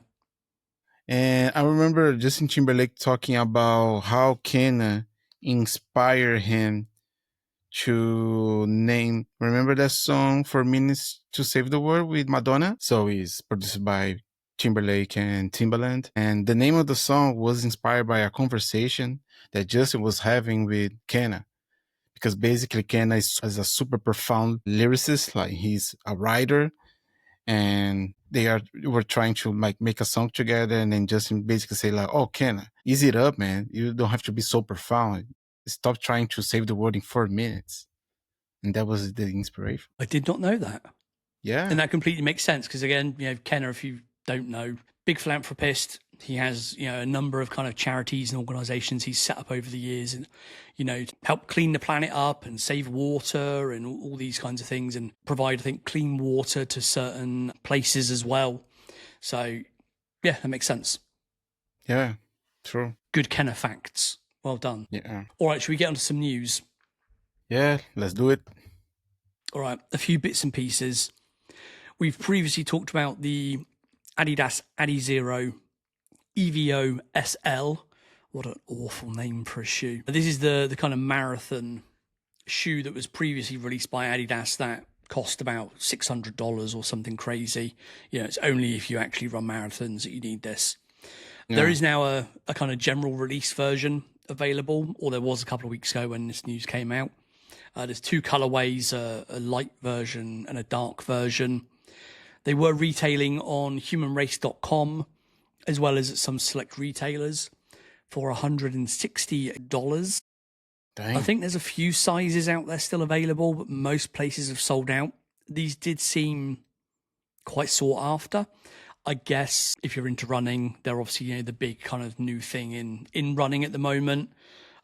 And I remember Justin Timberlake talking about how Kenna inspired him to name. Remember that song "4 Minutes to Save the World" with Madonna? So it's produced by Timberlake and Timbaland, and the name of the song was inspired by a conversation that Justin was having with Kenna. Because basically Kenna is a super profound lyricist, like he's a writer, and were trying to like make a song together, and then Justin basically say like, "Oh, Kenna, ease it up, man. You don't have to be so profound. Stop trying to save the world in 4 minutes." And that was the inspiration. I did not know that. Yeah. And that completely makes sense because, again, Kenna, if you don't know, big philanthropist. He has, a number of kind of charities and organizations he's set up over the years and, help clean the planet up and save water and all these kinds of things and provide, I think, clean water to certain places as well. So, yeah, that makes sense. Yeah, true. Good Kenna facts. Well done. Yeah. All right, should we get onto some news? Yeah, let's do it. All right, a few bits and pieces. We've previously talked about the Adidas Adizero EVO SL. What an awful name for a shoe. This is the kind of marathon shoe that was previously released by Adidas that cost about $600 or something crazy. It's only if you actually run marathons that you need this. Yeah. There is now a kind of general release version available, or there was a couple of weeks ago when this news came out. There's two colorways, a light version and a dark version. They were retailing on humanrace.com as well as at some select retailers for $160. Dang. I think there's a few sizes out there still available, but most places have sold out. These did seem quite sought after. I guess if you're into running, they're obviously, the big kind of new thing in running at the moment,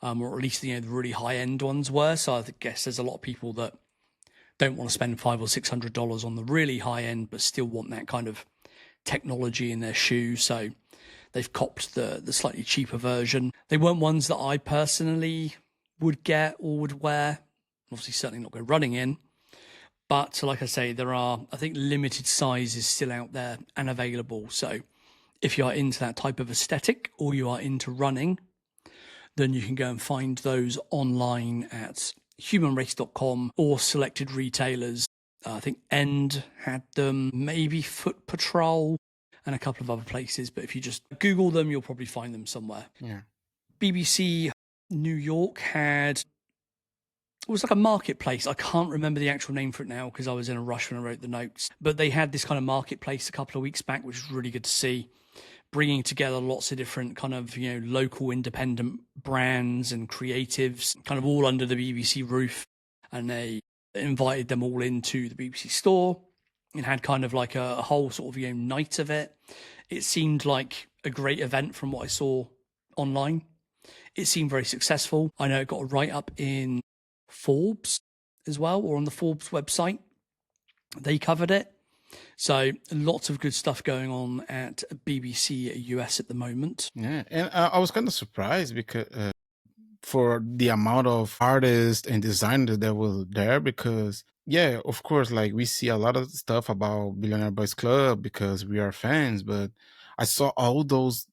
or at least, the really high end ones were. So I guess there's a lot of people that don't want to spend $500 or $600 on the really high end, but still want that kind of technology in their shoes. So they've copped the slightly cheaper version. They weren't ones that I personally would get or would wear. Obviously, certainly not go running in. But like I say, there are, I think, limited sizes still out there and available. So if you are into that type of aesthetic or you are into running, then you can go and find those online at humanrace.com or selected retailers. I think N.E.R.D had them, maybe Foot Patrol and a couple of other places. But if you just Google them, you'll probably find them somewhere. Yeah. BBC New York had, it was like a marketplace. I can't remember the actual name for it now because I was in a rush when I wrote the notes. But they had this kind of marketplace a couple of weeks back, which was really good to see, bringing together lots of different kind of, local independent brands and creatives, kind of all under the BBC roof. And they invited them all into the BBC store and had kind of like a whole sort of, night of it. It seemed like a great event from what I saw online. It seemed very successful. I know it got a write-up in Forbes as well, or on the Forbes website. They covered it. So lots of good stuff going on at BBC US at the moment. Yeah, and I was kind of surprised because for the amount of artists and designers that were there, because yeah, of course, like we see a lot of stuff about Billionaire Boys Club because we are fans, but I saw all those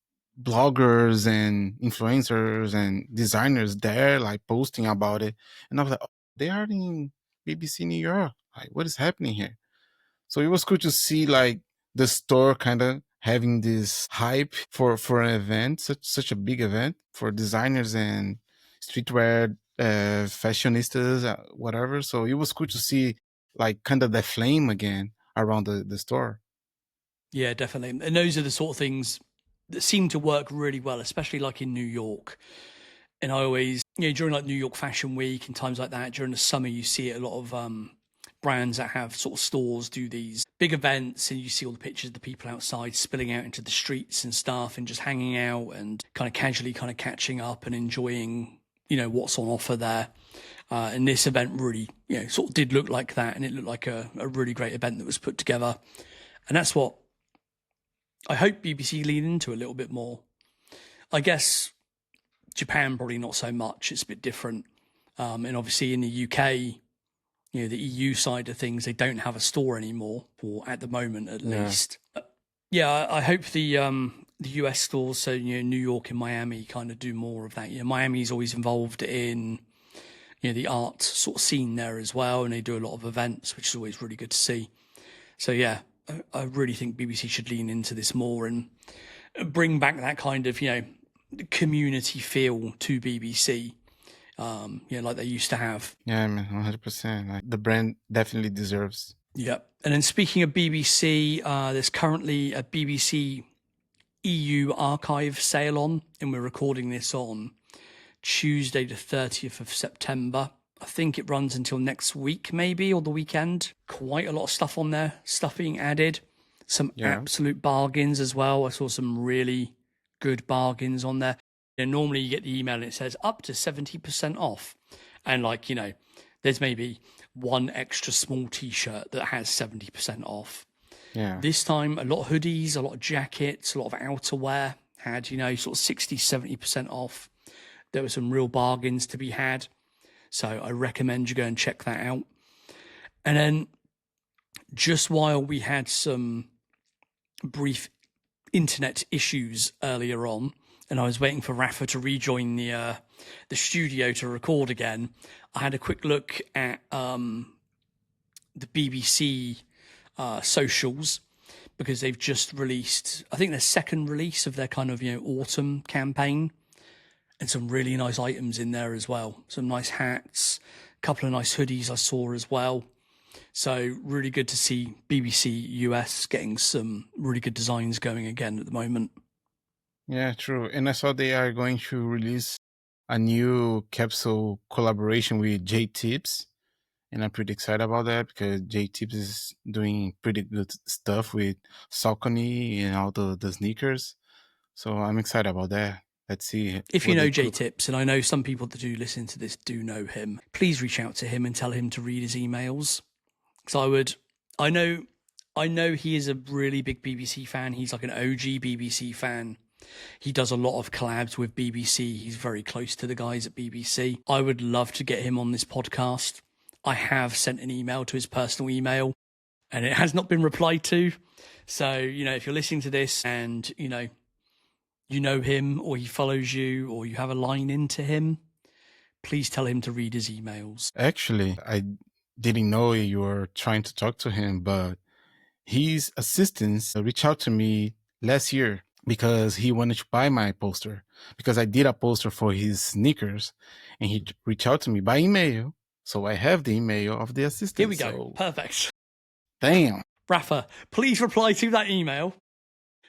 bloggers and influencers and designers there like posting about it, and I was like, oh, they are in BBC New York. Like, what is happening here? So it was cool to see like the store kind of having this hype for an event, such a big event for designers and streetwear fashionistas, whatever. So it was cool to see like kind of the flame again around the store. Yeah, definitely. And those are the sort of things that seem to work really well, especially like in New York. And I always, during like New York Fashion Week and times like that, during the summer, you see a lot of brands that have sort of stores do these big events, and you see all the pictures of the people outside spilling out into the streets and stuff and just hanging out and kind of casually kind of catching up and enjoying, what's on offer there. And this event really, sort of did look like that, and it looked like a really great event that was put together. And that's what I hope BBC lean into a little bit more. I guess Japan probably not so much. It's a bit different. And obviously in the UK, the EU side of things, they don't have a store anymore, or at the moment at least. Yeah, I hope the US stores, so New York and Miami, kind of do more of that. Miami's always involved in the art sort of scene there as well, and they do a lot of events, which is always really good to see. So yeah, I really think BBC should lean into this more and bring back that kind of community feel to BBC, like they used to have. Yeah, man, 100%. Like, the brand definitely deserves. Yeah. And then speaking of BBC, there's currently a BBC EU archive sale on, and we're recording this on Tuesday the 30th of September. I think it runs until next week, maybe, or the weekend. Quite a lot of stuff on there, stuff being added. Some absolute bargains as well. I saw some really good bargains on there. Normally you get the email and it says up to 70% off. And there's maybe one extra small t-shirt that has 70% off. Yeah. This time, a lot of hoodies, a lot of jackets, a lot of outerwear had, sort of 60, 70% off. There were some real bargains to be had. So I recommend you go and check that out. And then just while we had some brief internet issues earlier on, and I was waiting for Rafa to rejoin the studio to record again, I had a quick look at the BBC socials, because they've just released, I think, their second release of their kind of autumn campaign, and some really nice items in there as well. Some nice hats, a couple of nice hoodies I saw as well. So really good to see BBC US getting some really good designs going again at the moment. Yeah, true. And I saw they are going to release a new capsule collaboration with J-Tips. And I'm pretty excited about that, because J-Tips is doing pretty good stuff with Saucony and all the sneakers. So I'm excited about that. Let's see. If you know J-Tips, and I know some people that do listen to this do know him, please reach out to him and tell him to read his emails. Because I know he is a really big BBC fan. He's like an OG BBC fan. He does a lot of collabs with BBC. He's very close to the guys at BBC. I would love to get him on this podcast. I have sent an email to his personal email, and it has not been replied to. So, if you're listening to this and, you know him, or he follows you, or you have a line into him, please tell him to read his emails. Actually, I didn't know you were trying to talk to him, but his assistants reached out to me last year because he wanted to buy my poster, because I did a poster for his sneakers, and he reached out to me by email. So I have the email of the assistant. Here we go. Perfect. Damn. Rafa, please reply to that email.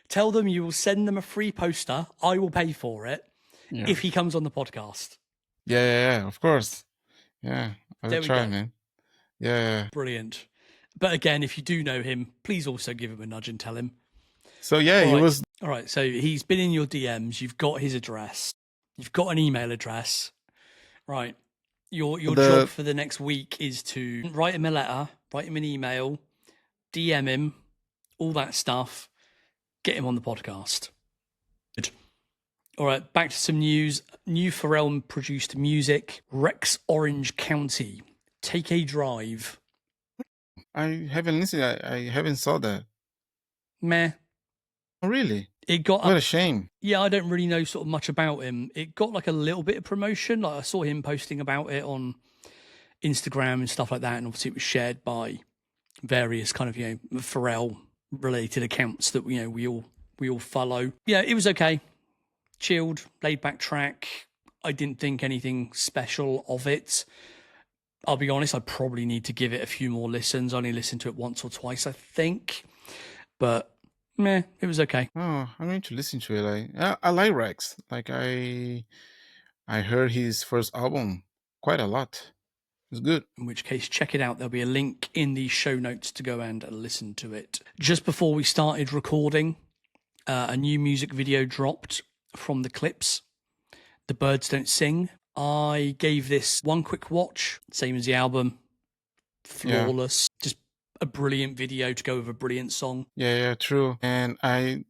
Tell them you will send them a free poster. I will pay for it if he comes on the podcast. Yeah, of course. Yeah, I'll try, go. Man. Yeah. Brilliant. But again, if you do know him, please also give him a nudge and tell him. So yeah, he was... All right, so he's been in your DMs. You've got his address. You've got an email address. Right. Your job for the next week is to write him a letter, write him an email, DM him, all that stuff. Get him on the podcast. Good. All right, back to some news. New Pharrell produced music. Rex Orange County. Take a Drive. I haven't listened. I haven't saw that. Meh. Oh, really? What a shame. Yeah, I don't really know sort of much about him. It got like a little bit of promotion. Like I saw him posting about it on Instagram and stuff like that, and obviously it was shared by various kind of Pharrell related accounts that we all follow. Yeah, it was okay. Chilled, laid back track. I didn't think anything special of it. I'll be honest, I probably need to give it a few more listens. I only listened to it once or twice, I think. But meh, it was okay. Oh, I'm going to listen to it. I like Rex. Like I heard his first album quite a lot. It's good. In which case, check it out. There'll be a link in the show notes to go and listen to it. Just before we started recording, a new music video dropped from the Clipse, The Birds Don't Sing. I gave this one quick watch, same as the album. Flawless. Yeah. Just a brilliant video to go with a brilliant song. Yeah, true. And I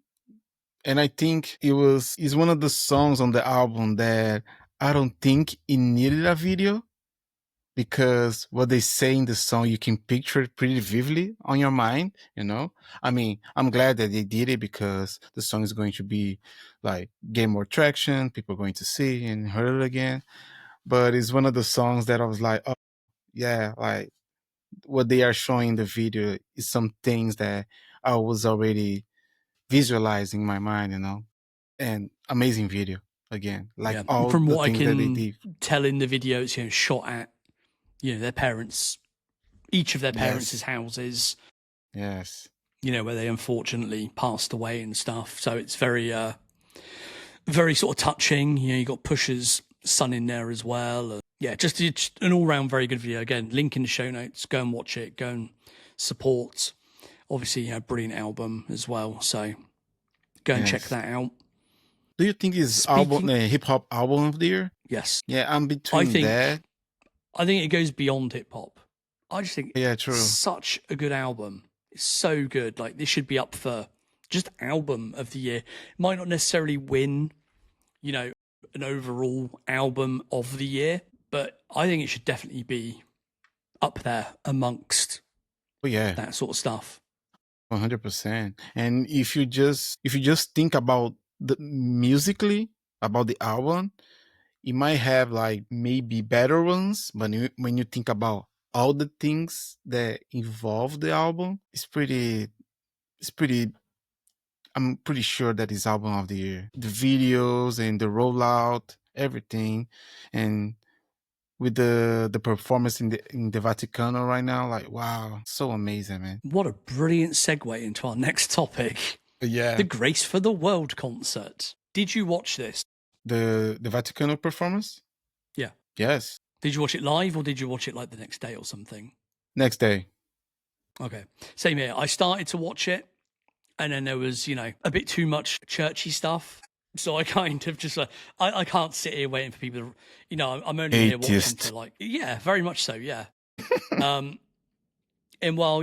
think it's one of the songs on the album that I don't think it needed a video, because what they say in the song, you can picture it pretty vividly on your mind, I mean, I'm glad that they did it, because the song is going to be like, get more traction, people are going to see and hear it again. but it's one of the songs that I was like, oh yeah, like what they are showing in the video is some things that I was already visualizing in my mind, and amazing video again, like Yeah. all From the what I things that they can did. tell in the videos, shot at, their parents, each of their parents' Yes, houses, yes, where they unfortunately passed away and stuff. So it's very, very sort of touching. You got Pusha's son in there as well. And yeah, just an all-round very good video. Again, link in the show notes. Go and watch it. Go and support. Obviously, brilliant album as well. So go and check yes. that out. Do you think it's album, hip hop album of the year? Yes. Yeah, I'm I between think that. it goes beyond hip hop. I just think Yeah, true. such a good album. It's so good. Like, this should be up for just album of the year. It might not necessarily win, an overall album of the year, but I think it should definitely be up there amongst that sort of stuff. 100%. And if you just think about the musically about the album, it might have like maybe better ones, but when you think about all the things that involve the album, it's pretty. I'm pretty sure that is album of the year. The videos and the rollout, everything, and with the performance in the Vatican right now, like wow, so amazing, man. What a brilliant segue into our next topic. Yeah, The Grace for the World concert. Did you watch this? the Vatican performance. Yeah. Yes. Did you watch it live or did you watch it like the next day or something? Next day. Okay. Same here. I started to watch it and then there was, a bit too much churchy stuff. So I kind of just I can't sit here waiting for people to, I'm only here watching to yeah, very much so. Yeah. And while,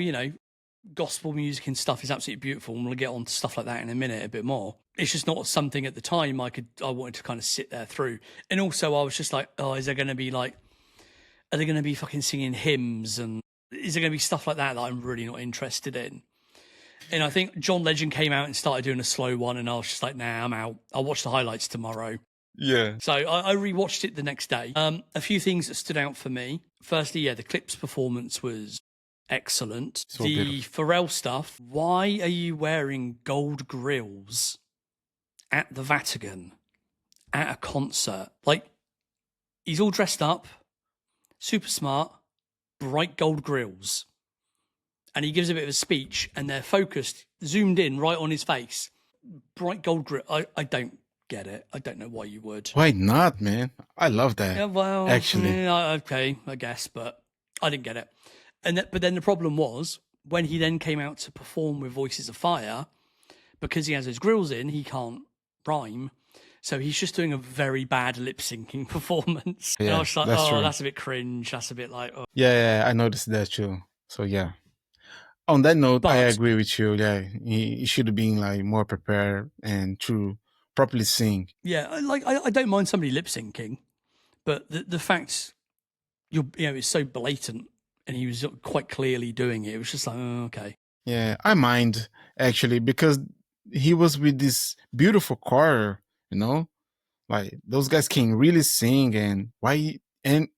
gospel music and stuff is absolutely beautiful, and we'll get on to stuff like that in a minute a bit more. It's just not something at the time I wanted to kind of sit there through. And also I was just like, oh, are they going to be fucking singing hymns, and is there going to be stuff like that I'm really not interested in? And I think John Legend came out and started doing a slow one, and I was just like, nah, I'm out. I'll watch the highlights tomorrow. Yeah. So I rewatched it the next day. A few things that stood out for me. Firstly, the Clipse performance was excellent. So the beautiful. Pharrell stuff. Why are you wearing gold grills at the Vatican at a concert? Like, he's all dressed up, super smart, bright gold grills. And he gives a bit of a speech and they're focused, zoomed in right on his face. Bright gold grill. I don't get it. I don't know why you would. Why not, man? I love that. Yeah, well, actually. Okay, I guess, but I didn't get it. But then the problem was when he then came out to perform with Voices of Fire, because he has his grills in, he can't rhyme. So he's just doing a very bad lip syncing performance. Yeah, and I was like, true. That's a bit cringe. That's a bit like, oh. Yeah, I noticed that too. So yeah. On that note, I agree with you. Yeah, he should have been like more prepared and to properly sing. Yeah, I don't mind somebody lip syncing, but the fact it's so blatant, and he was quite clearly doing it. It was just like, oh, okay. Yeah, I mind actually because he was with this beautiful choir, like those guys can really sing, and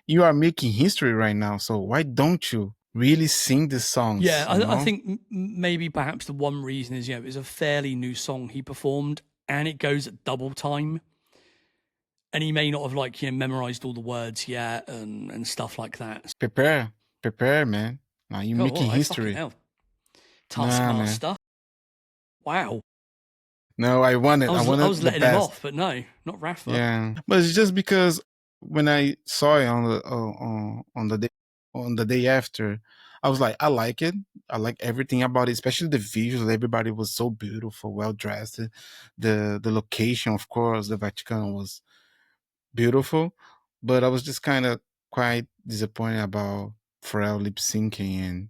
you are making history right now. So why don't you really sing the songs? Yeah, I think maybe perhaps the one reason is, it was a fairly new song he performed and it goes at double time. And he may not have memorized all the words yet and stuff like that. Prepare, man. You're making history. Taskmaster. Wow. No, I was letting him off, but no, not Rafa. Yeah, but it's just because when I saw it on the day after, I was like, I like it. I like everything about it, especially the visuals. Everybody was so beautiful, well dressed. The location, of course, the Vatican was beautiful, but I was just kind of quite disappointed about Pharrell lip syncing and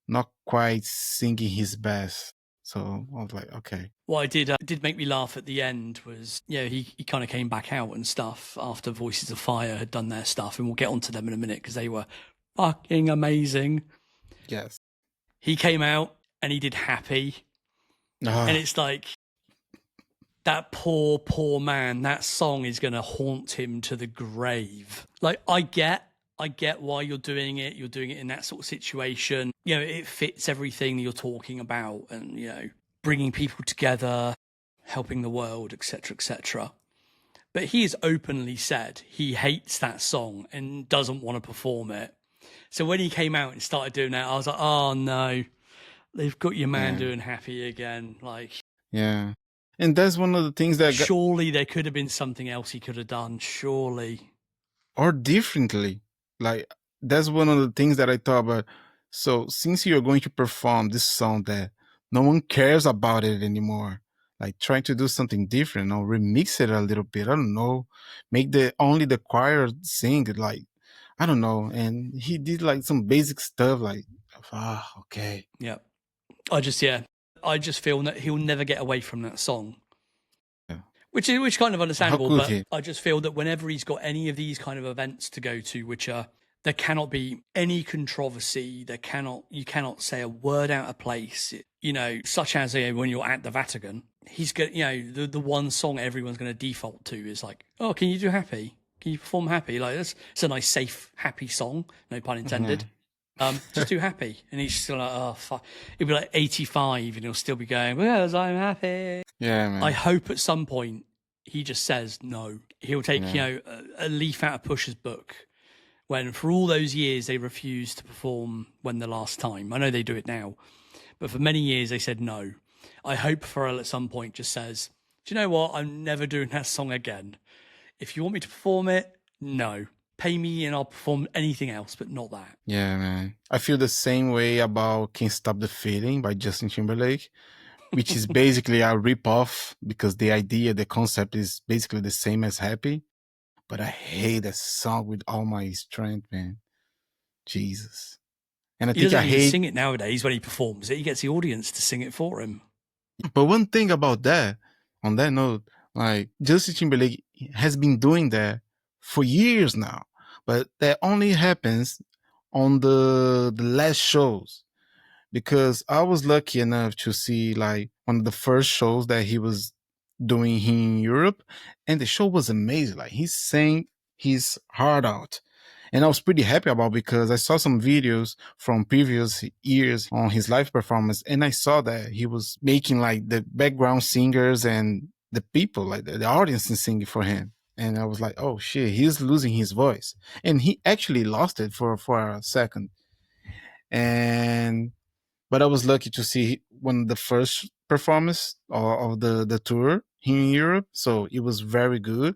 not quite singing his best. So I was like, okay. What did make me laugh at the end was, he kind of came back out and stuff after Voices of Fire had done their stuff, and we'll get onto them in a minute because they were fucking amazing. Yes. He came out and he did Happy. And it's like, that poor man, that song is going to haunt him to the grave. Like, I get why you're doing it. You're doing it in that sort of situation. You know, it fits everything that you're talking about, and, you know, bringing people together, helping the world, etc., etc. But he has openly said he hates that song and doesn't want to perform it. So when he came out and started doing that, I was like, oh no, they've got your man doing Happy again. Like, yeah. And that's one of the things that surely there could have been something else he could have done. Surely. Or differently. Like, that's one of the things that I thought about. So since you're going to perform this song that no one cares about it anymore, like trying to do something different or remix it a little bit. I don't know. Make only the choir sing it, like, I don't know. And he did like some basic stuff like, okay. Yeah. I just feel that he'll never get away from that song. Yeah. Which is kind of understandable, but he? I just feel that whenever he's got any of these kind of events to go to, which are, there cannot be any controversy, you cannot say a word out of place, you know, such as when you're at the Vatican, he's got, you know, the one song everyone's going to default to is like, oh, can you do Happy? Can you perform Happy? Like, it's a nice, safe, happy song, no pun intended. Just do Happy. And he's still like, oh, fuck. He'll be like 85 and he'll still be going, because I'm happy. Yeah, man. I hope at some point he just says no. He'll take, you know, a leaf out of Push's book when for all those years they refused to perform When the Last Time. I know they do it now, but for many years they said no. I hope Pharrell at some point just says, do you know what? I'm never doing that song again. If you want me to perform it, no. Pay me and I'll perform anything else, but not that. Yeah, man. I feel the same way about Can't Stop the Feeling by Justin Timberlake, which is basically a rip-off because the concept is basically the same as Happy. But I hate that song with all my strength, man. Jesus. And I he doesn't even sing it nowadays when he performs it. He gets the audience to sing it for him. But one thing about that, on that note, like Justin Timberlake has been doing that for years now, but that only happens on the last shows, because I was lucky enough to see like one of the first shows that he was doing here in Europe, and the show was amazing. Like he sang his heart out. And I was pretty happy about, because I saw some videos from previous years on his live performance, and I saw that he was making like the background singers and the people, like the audience, is singing for him. And I was like, oh shit, he's losing his voice. And he actually lost it for a second. But I was lucky to see one of the first performance of the tour here in Europe. So it was very good.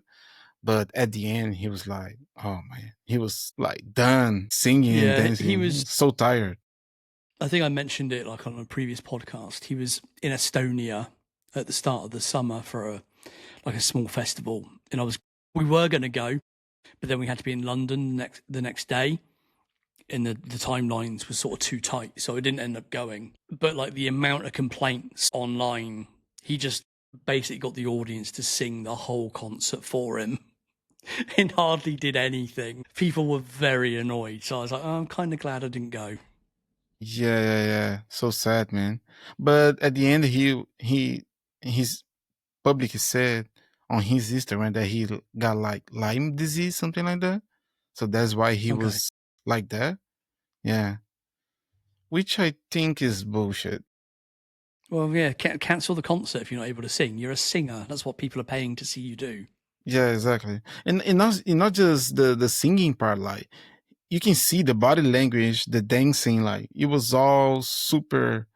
But at the end, he was like, oh man, he was like done singing and dancing. He was so tired. I think I mentioned it like on a previous podcast. He was in Estonia at the start of the summer for a small festival. And we were going to go, but then we had to be in London the next day. And the timelines were sort of too tight. So I didn't end up going. But like the amount of complaints online, he just basically got the audience to sing the whole concert for him. And hardly did anything. People were very annoyed. So I was like, oh, I'm kind of glad I didn't go. Yeah. So sad, man. But at the end, his public said on his Instagram that he got like Lyme disease, something like that. So that's why he was like that. Yeah. Which I think is bullshit. Well, yeah, cancel the concert if you're not able to sing. You're a singer. That's what people are paying to see you do. Yeah, exactly. And not just the singing part, like you can see the body language, the dancing, like it was all super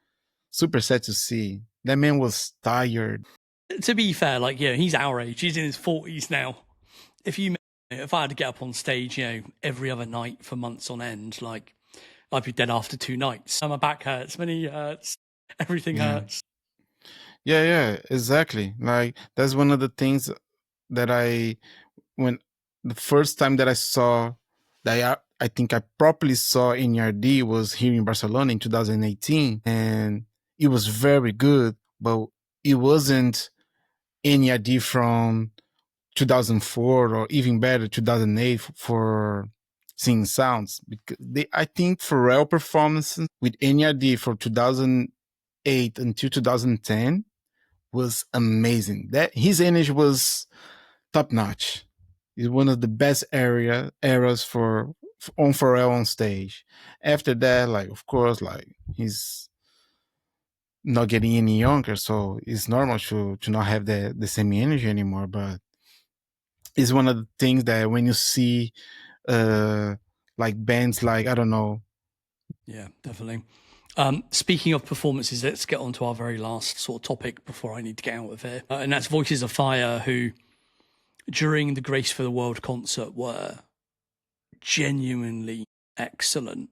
sad to see. That man was tired. To be fair, like, yeah, he's our age. He's in his 40s now. If I had to get up on stage, every other night for months on end, like I'd be dead after 2 nights. My back hurts, my knee hurts, everything hurts. Yeah, exactly. Like that's one of the things that when the first time that I saw that I think I properly saw N.E.R.D was here in Barcelona in 2018, and it was very good, but it wasn't N.E.R.D from 2004 or even better 2008 for singing sounds, because I think Pharrell performances with N.E.R.D from 2008 until 2010 was amazing. That his energy was top notch. He's one of the best eras for on Pharrell on stage. After that, like of course, like he's not getting any younger, so it's normal to not have the same energy anymore. But it's one of the things that when you see like bands like I don't know. Yeah, definitely. Speaking of performances, let's get on to our very last sort of topic before I need to get out of here. And that's Voices of Fire, who during the Grace for the World concert were genuinely excellent.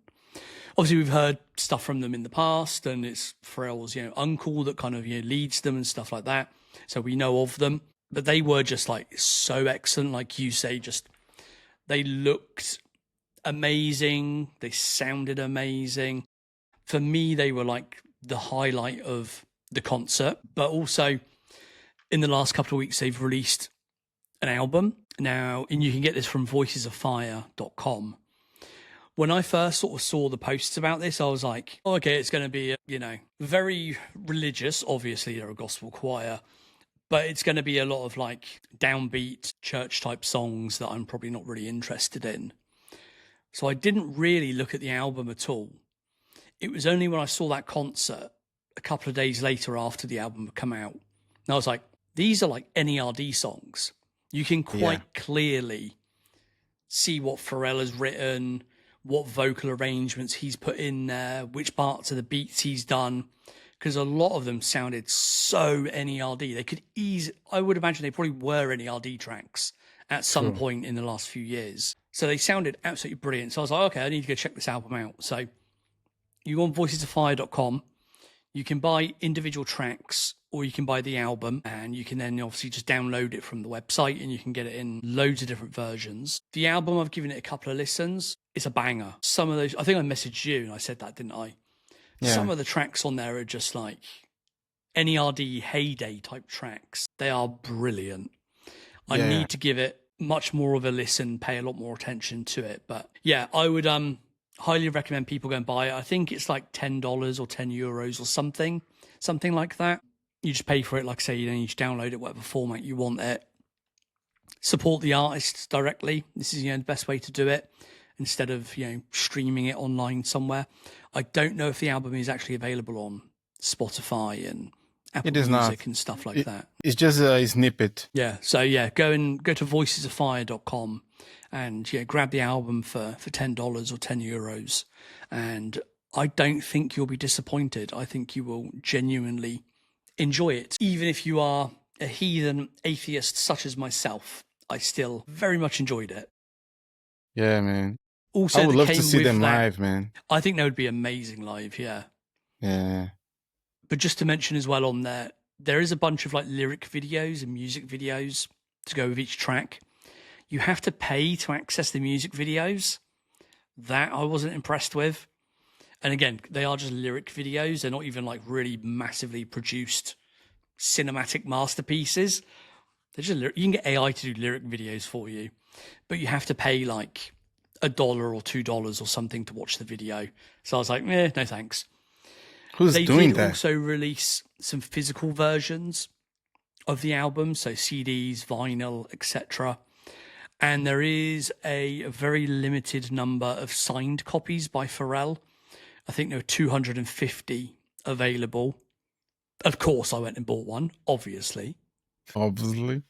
Obviously, we've heard stuff from them in the past, and it's Pharrell's, uncle that kind of, leads them and stuff like that. So we know of them, but they were just like so excellent. Like you say, just they looked amazing. They sounded amazing. For me, they were like the highlight of the concert, but also in the last couple of weeks, they've released an album now, and you can get this from voicesoffire.com. When I first sort of saw the posts about this, I was like, oh, okay, it's going to be, very religious. Obviously, they're a gospel choir, but it's going to be a lot of like downbeat church type songs that I'm probably not really interested in. So I didn't really look at the album at all. It was only when I saw that concert a couple of days later after the album had come out, and I was like, these are like N.E.R.D songs. You can quite clearly see what Pharrell has written, what vocal arrangements he's put in there, which parts of the beats he's done, because a lot of them sounded so N.E.R.D. They could I would imagine they probably were N.E.R.D tracks at some point in the last few years. So they sounded absolutely brilliant. So I was like, okay, I need to go check this album out. So you go on voicesoffire.com, you can buy individual tracks or you can buy the album, and you can then obviously just download it from the website and you can get it in loads of different versions. The album, I've given it a couple of listens. It's a banger. Some of those, I think I messaged you and I said that, didn't I? Yeah. Some of the tracks on there are just like N.E.R.D heyday type tracks. They are brilliant. I need to give it much more of a listen, pay a lot more attention to it. But yeah, I would highly recommend people go and buy it. I think it's like $10 or €10 or something like that. You just pay for it, like I say, you just download it, whatever format you want it. Support the artists directly. This is the best way to do it, instead of streaming it online somewhere. I don't know if the album is actually available on Spotify and Apple Music and stuff like that. It's just a snippet. Yeah. So yeah, go to voicesoffire.com and grab the album for $10 or €10. And I don't think you'll be disappointed. I think you will genuinely enjoy it. Even if you are a heathen atheist such as myself, I still very much enjoyed it. Yeah, man. Also, I would love to see them live, man. I think they would be amazing live, yeah. Yeah. But just to mention as well on there is a bunch of like lyric videos and music videos to go with each track. You have to pay to access the music videos. That I wasn't impressed with. And again, they are just lyric videos. They're not even like really massively produced cinematic masterpieces. They're just you can get AI to do lyric videos for you, but you have to pay like $1 or $2 or something to watch the video. So I was like, no thanks. Who's doing that? They did also release some physical versions of the album, so CDs, vinyl, etc. And there is a very limited number of signed copies by Pharrell. I think there are 250 available. Of course, I went and bought one, obviously. Obviously.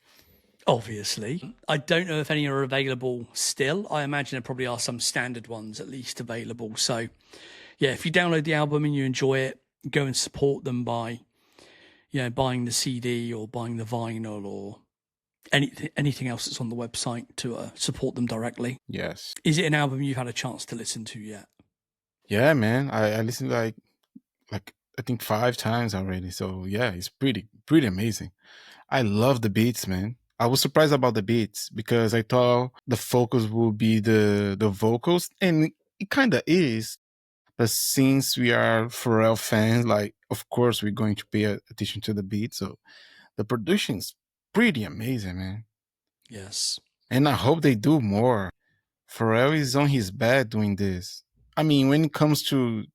I don't know if any are available still. I imagine there probably are some standard ones at least available. So, yeah, if you download the album and you enjoy it, go and support them by, buying the CD or buying the vinyl or anything else that's on the website to support them directly. Yes. Is it an album you've had a chance to listen to yet? Yeah, man. I listened like I think 5 times already. So yeah, it's pretty amazing. I love the beats, man. I was surprised about the beats because I thought the focus would be the vocals, and it kind of is. But since we are Pharrell fans, like of course we're going to pay attention to the beat. So the production's pretty amazing, man. Yes. And I hope they do more. Pharrell is on his bed doing this. I mean, when it comes to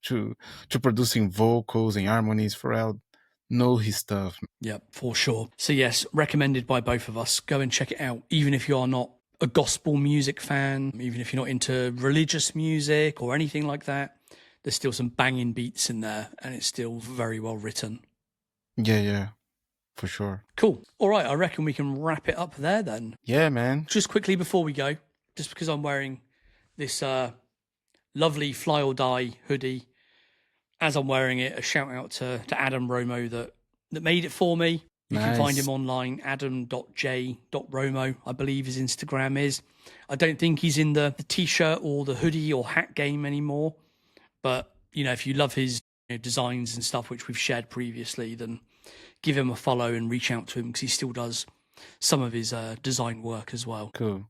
producing vocals and harmonies, Pharrell know his stuff. Yeah, for sure. So yes, recommended by both of us. Go and check it out, even if you are not a gospel music fan, even if you're not into religious music or anything like that. There's still some banging beats in there, and it's still very well written. Yeah, for sure. Cool. All right, I reckon we can wrap it up there then. Yeah, man. Just quickly before we go, just because I'm wearing this lovely Fly or Die hoodie, as I'm wearing it, a shout out to Adam Romo that made it for me. You can find him online, adam.j.romo, I believe his Instagram is. I don't think he's in the t-shirt or the hoodie or hat game anymore. But, if you love his designs and stuff, which we've shared previously, then give him a follow and reach out to him because he still does some of his design work as well. Cool.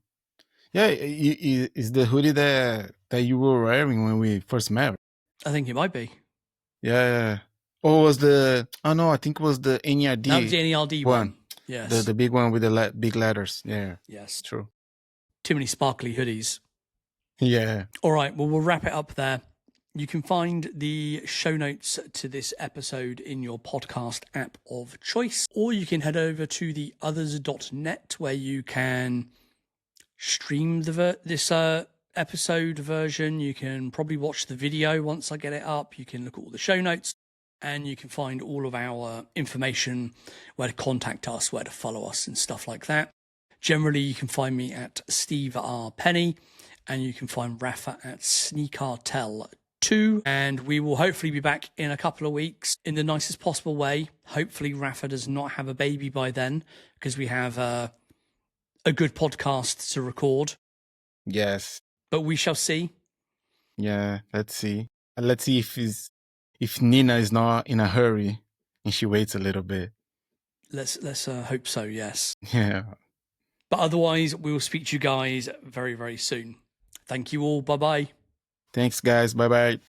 Yeah, is the hoodie that you were wearing when we first met? I think it might be. Yeah. Or was the... Oh, no, I think it was the N.E.R.D. That was the N.E.R.D. one. Yes. The big one with the big letters. Yeah. Yes. True. Too many sparkly hoodies. Yeah. All right, well, we'll wrap it up there. You can find the show notes to this episode in your podcast app of choice, or you can head over to the Otherz.net where you can stream this episode version. You can probably watch the video once I get it up. You can look at all the show notes, and you can find all of our information, where to contact us, where to follow us, and stuff like that. Generally, you can find me at Steve R. Penny, and you can find Rafa at Sneakartel2, and we will hopefully be back in a couple of weeks in the nicest possible way. Hopefully Rafa does not have a baby by then, because we have a good podcast to record. Yes. But we shall see. Yeah, let's see. Let's see if Nina is not in a hurry and she waits a little bit. Let's hope so, yes. Yeah. But otherwise, we will speak to you guys very, very soon. Thank you all. Bye-bye. Thanks, guys. Bye-bye.